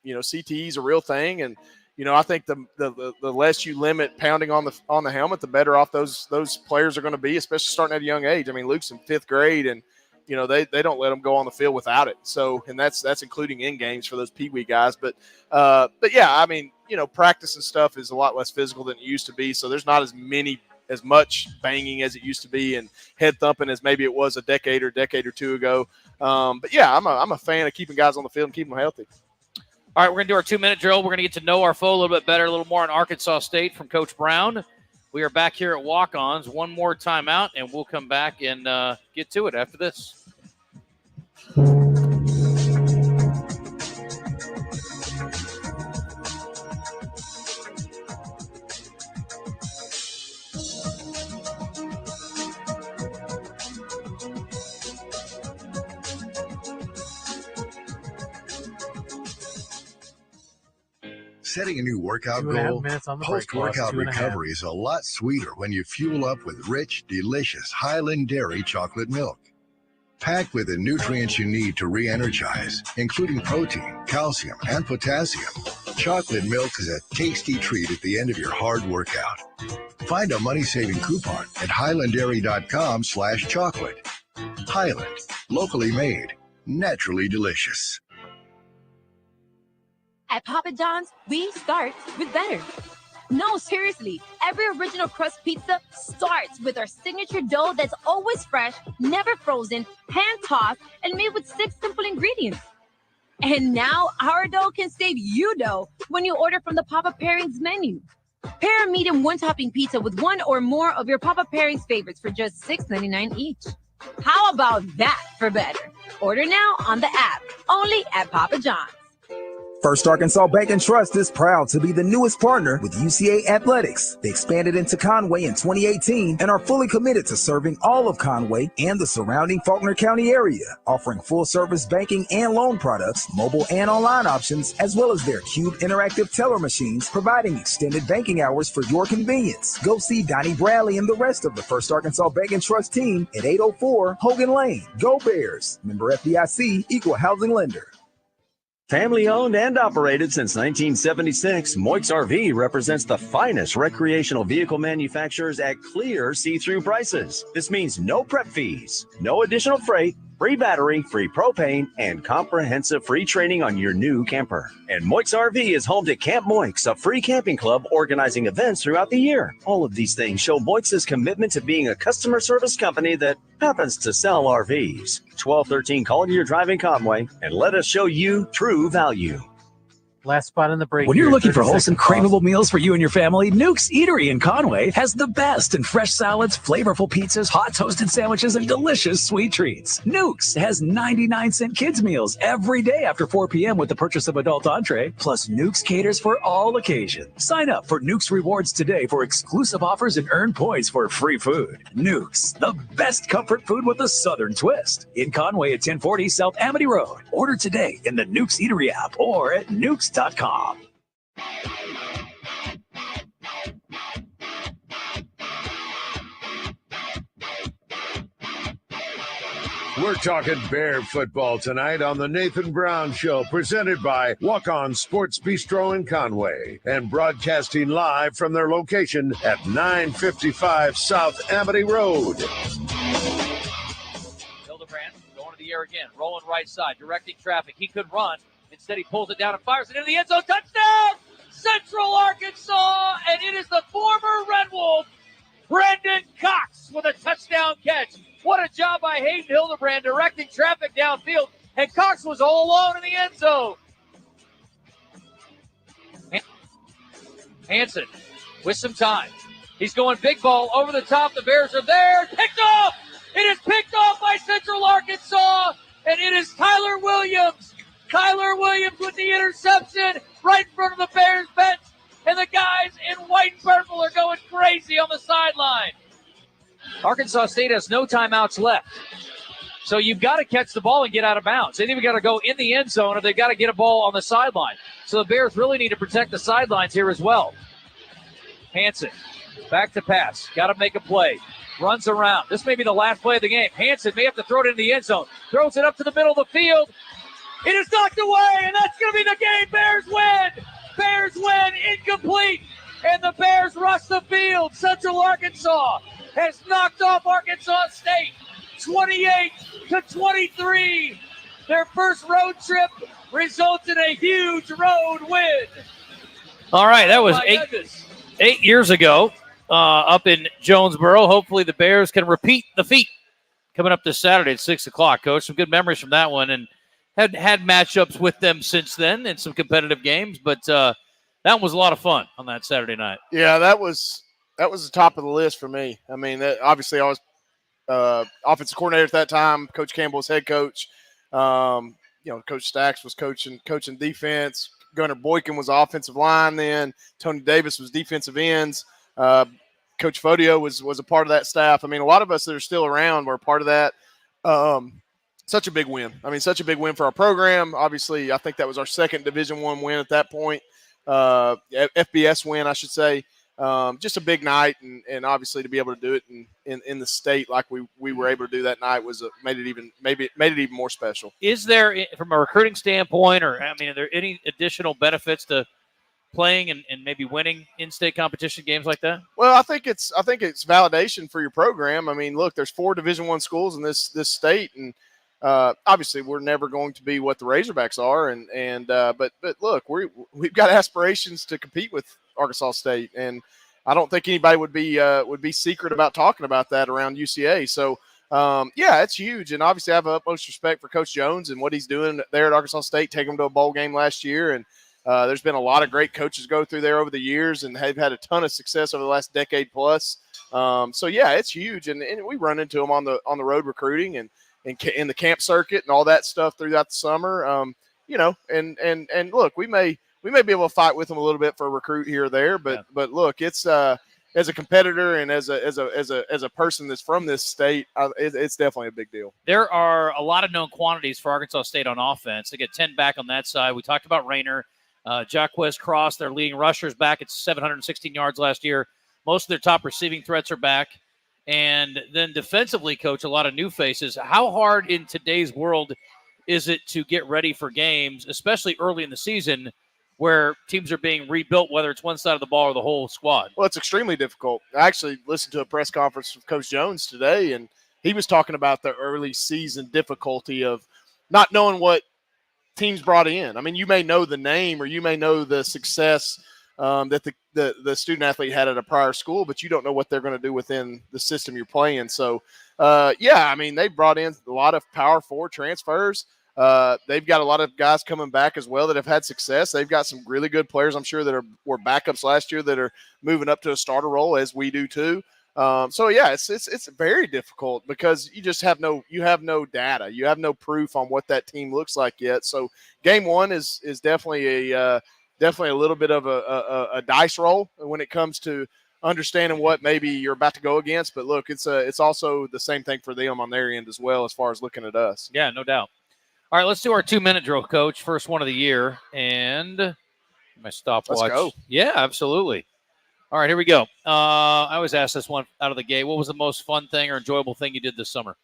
CTE is a real thing, and I think the less you limit pounding on the helmet, the better off those players are going to be, especially starting at a young age. I mean, Luke's in 5th grade, and they don't let them go on the field without it. So, and that's including in games for those Pee-wee guys. But yeah, I mean, practice and stuff is a lot less physical than it used to be. So there's not as much banging as it used to be and head thumping as maybe it was a decade or two ago. But yeah, I'm a fan of keeping guys on the field and keeping them healthy. All right, we're going to do our 2-minute drill. We're going to get to know our foe a little bit better, a little more on Arkansas State from Coach Brown. We are back here at Walk-Ons. One more timeout, and we'll come back and get to it after this. Setting a new workout goal, post-workout recovery is a lot sweeter when you fuel up with rich, delicious Highland Dairy chocolate milk. Packed with the nutrients you need to re-energize, including protein, calcium, and potassium, chocolate milk is a tasty treat at the end of your hard workout. Find a money-saving coupon at highlanddairy.com/chocolate. Highland, locally made, naturally delicious. At Papa John's, we start with better. No, seriously, every original crust pizza starts with our signature dough that's always fresh, never frozen, hand-tossed, and made with 6 simple ingredients. And now our dough can save you dough when you order from the Papa Pairings menu. Pair a medium one-topping pizza with one or more of your Papa Pairings favorites for just $6.99 each. How about that for better? Order now on the app, only at Papa John's. First Arkansas Bank and Trust is proud to be the newest partner with UCA Athletics. They expanded into Conway in 2018 and are fully committed to serving all of Conway and the surrounding Faulkner County area, offering full-service banking and loan products, mobile and online options, as well as their Cube interactive teller machines, providing extended banking hours for your convenience. Go see Donnie Bradley and the rest of the First Arkansas Bank and Trust team at 804 Hogan Lane. Go Bears! Member FDIC, Equal Housing Lender. Family owned and operated since 1976, Moix RV represents the finest recreational vehicle manufacturers at clear see-through prices. This means no prep fees, no additional freight, free battery, free propane, and comprehensive free training on your new camper. And Moix RV is home to Camp Moix, a free camping club organizing events throughout the year. All of these things show Moix's commitment to being a customer service company that happens to sell RVs. 1213 Collier Drive in Conway, and let us show you true value. Last spot in the break. When you're here, looking for 30 wholesome, seconds. craveable meals for you and your family, Nuke's Eatery in Conway has the best in fresh salads, flavorful pizzas, hot toasted sandwiches, and delicious sweet treats. Nuke's has 99-cent kids meals every day after 4 p.m. with the purchase of adult entree. Plus, Nuke's caters for all occasions. Sign up for Nuke's Rewards today for exclusive offers and earn points for free food. Nuke's, the best comfort food with a southern twist. In Conway at 1040 South Amity Road. Order today in the Nuke's Eatery app or at nukes.com. We're talking Bear football tonight on the Nathan Brown Show, presented by Walk-On Sports Bistro in Conway and broadcasting live from their location at 955 South Amity Road. Hildebrand going to the air again, rolling right side, directing traffic. He could run. Instead, he pulls it down and fires it into the end zone. Touchdown! Central Arkansas, and it is the former Red Wolf, Brendan Cox, with a touchdown catch. What a job by Hayden Hildebrand directing traffic downfield, and Cox was all alone in the end zone. Hansen with some time. He's going big ball over the top. The Bears are there. Picked off! It is picked off by Central Arkansas, and it is Kyler Williams. Kyler Williams with the interception right in front of the Bears bench, and the guys in white and purple are going crazy on the sideline. Arkansas State has no timeouts left, so you've got to catch the ball and get out of bounds. They've either got to go in the end zone or they've got to get a ball on the sideline. So the Bears really need to protect the sidelines here as well. Hansen, back to pass, got to make a play. Runs around. This may be the last play of the game. Hansen may have to throw it in the end zone. Throws it up to the middle of the field. It is knocked away, and that's going to be the game. Bears win. Bears win. Incomplete. And the Bears rush the field. Central Arkansas has knocked off Arkansas State 28-23. Their first road trip results in a huge road win. All right, that was 8 years ago up in Jonesboro. Hopefully the Bears can repeat the feat coming up this Saturday at 6 o'clock, Coach. Some good memories from that one, and had matchups with them since then in some competitive games, but that one was a lot of fun on that Saturday night. Yeah, that was the top of the list for me. I mean, obviously I was offensive coordinator at that time. Coach Campbell was head coach. Coach Stacks was coaching defense. Gunnar Boykin was offensive line then. Tony Davis was defensive ends. Coach Fodio was a part of that staff. I mean, a lot of us that are still around were a part of that. Such a big win. I mean, such a big win for our program. Obviously, I think that was our second Division I win at that point. FBS win, I should say. Just a big night, and obviously to be able to do it in the state like we were able to do that night was made it even more special. Is there, from a recruiting standpoint, or are there any additional benefits to playing and maybe winning in-state competition games like that? Well, I think it's validation for your program. I mean, look, there's 4 Division I schools in this state, and obviously we're never going to be what the Razorbacks are, but look, we've got aspirations to compete with Arkansas State, and I don't think anybody would be secret about talking about that around UCA. So yeah, it's huge, and obviously I have utmost respect for Coach Jones and what he's doing there at Arkansas State, taking them to a bowl game last year, and there's been a lot of great coaches go through there over the years, and they've had a ton of success over the last decade plus. So yeah, it's huge, and we run into them on the road recruiting and in the camp circuit and all that stuff throughout the summer. And look, we may be able to fight with them a little bit for a recruit here or there, but look, it's as a competitor and as a person that's from this state, it's definitely a big deal. There are a lot of known quantities for Arkansas State on offense. They get 10 back on that side. We talked about Rayner, Jacquez Cross, their leading rushers, back at 716 yards last year. Most of their top receiving threats are back. And then defensively, Coach, a lot of new faces. How hard in today's world is it to get ready for games, especially early in the season, where teams are being rebuilt, whether it's one side of the ball or the whole squad? Well, it's extremely difficult. I actually listened to a press conference with Coach Jones today, and he was talking about the early season difficulty of not knowing what teams brought in. I mean, you may know the name or you may know the success that the student athlete had at a prior school, but you don't know what they're going to do within the system you're playing. So, yeah, I mean, they brought in a lot of Power 4 transfers. They've got a lot of guys coming back as well that have had success. They've got some really good players, I'm sure, that were backups last year that are moving up to a starter role, as we do too. So yeah, it's very difficult because you just have no data, you have no proof on what that team looks like yet. So game one is definitely a little bit of a dice roll when it comes to understanding what maybe you're about to go against. But look, it's also the same thing for them on their end as well as far as looking at us. Yeah, no doubt. All right, let's do our 2-minute drill, Coach. First one of the year, and my stopwatch. Let's go. Yeah, absolutely. All right, here we go. I always ask this one out of the gate. What was the most fun thing or enjoyable thing you did this summer?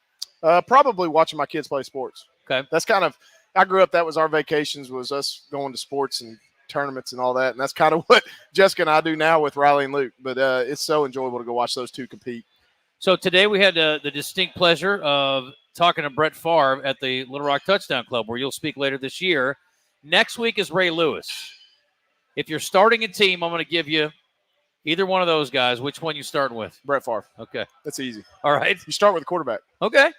Probably watching my kids play sports. Okay. That's kind of – I grew up, that was our vacations, was us going to sports and tournaments and all that, and that's kind of what Jessica and I do now with Riley and Luke. But it's so enjoyable to go watch those two compete. So today we had the distinct pleasure of talking to Brett Favre at the Little Rock Touchdown Club, where you'll speak later this year. Next week is Ray Lewis. If you're starting a team, I'm going to give you either one of those guys. Which one you starting with? Brett Favre. Okay. That's easy. All right. You start with the quarterback. Okay.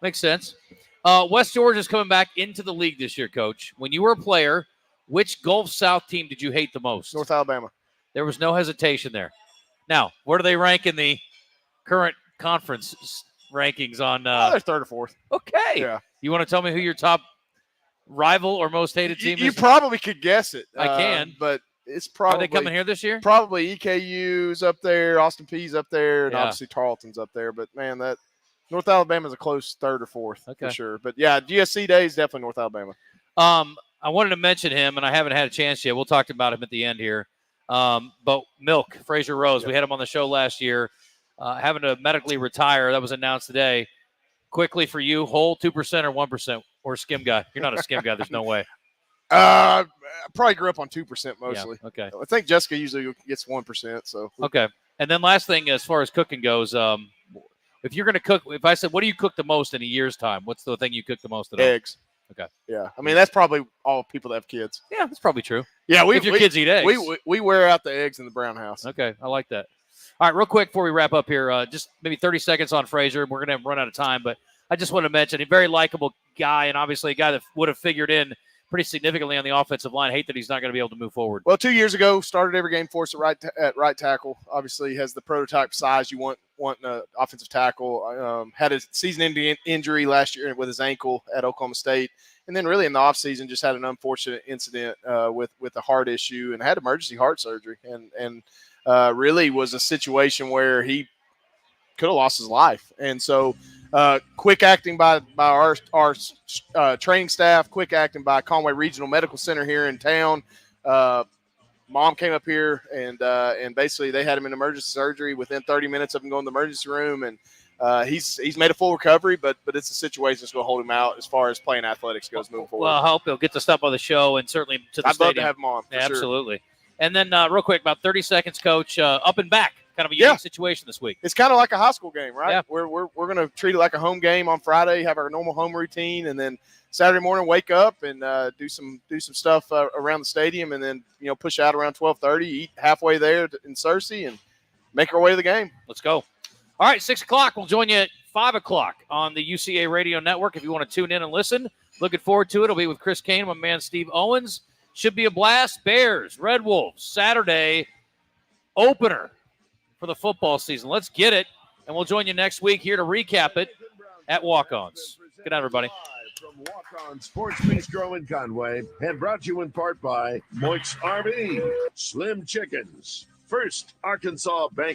Makes sense. West Georgia is coming back into the league this year, Coach. When you were a player, which Gulf South team did you hate the most? North Alabama. There was no hesitation there. Now, where do they rank in the current conference rankings on they're third or fourth. Okay. Yeah. You want to tell me who your top rival or most hated team You is? probably could guess it. I can. But it's probably – Are they coming here this year? Probably EKU's up there, Austin Peay's up there, and Yeah. obviously Tarleton's up there. But, man, that North Alabama's a close third or fourth Okay. for sure. But, yeah, GSC Day is definitely North Alabama. I wanted to mention him, and I haven't had a chance yet. We'll talk about him at the end here. But Milk, Fraser Rose, Yep. we had him on the show last year, having to medically retire. That was announced today. Quickly for you, whole 2% or 1% or skim guy? You're not a skim guy. There's no way. I probably grew up on 2% mostly. Yeah, okay. I think Jessica usually gets 1%. So Okay. And then last thing, as far as cooking goes, if you're going to cook, if I said, what do you cook the most in a year's time? What's the thing you cook the most at home? eggs. Okay. Yeah, I mean that's probably all people that have kids. Yeah, that's probably true. Yeah, If your kids eat eggs. We wear out the eggs in the Brown house. Okay, I like that. All right, real quick before we wrap up here, just maybe 30 seconds on Fraser. We're going to run out of time, but I just want to mention a very likable guy and obviously a guy that would have figured in pretty significantly on the offensive line. I hate that he's not going to be able to move forward. Well, 2 years ago, started every game for us at right tackle. Obviously, has the prototype size you want an offensive tackle. Had a season-ending injury last year with his ankle at Oklahoma State. And then really in the offseason just had an unfortunate incident with a heart issue and had emergency heart surgery and really was a situation where he could have lost his life. And so quick acting by our training staff, quick acting by Conway Regional Medical Center here in town. Mom came up here and basically they had him in emergency surgery within 30 minutes of him going to the emergency room. And he's made a full recovery, but it's a situation that's going to hold him out as far as playing athletics goes moving forward. Well, I hope he'll get to stop on the show and certainly to the I'd stadium. love to have him on. For Yeah, sure. absolutely. And then real quick, about 30 seconds, Coach, up and back. Kind of a unique situation this week. It's kind of like a high school game, right? Yeah. We're going to treat it like a home game on Friday, have our normal home routine, and then Saturday morning wake up and do some stuff around the stadium, and then push out around 12:30, eat halfway there in Searcy, and make our way to the game. Let's go. All right, 6 o'clock. We'll join you at 5 o'clock on the UCA Radio Network if you want to tune in and listen. Looking forward to it. It'll be with Chris Kane, my man Steve Owens. Should be a blast. Bears, Red Wolves, Saturday opener for the football season. Let's get it, and we'll join you next week here to recap it at Walk-Ons. Good night, everybody. From Walk-On Sports Bistro in Conway and brought to you in part by Moix RV, Slim Chickens, First Arkansas Bank.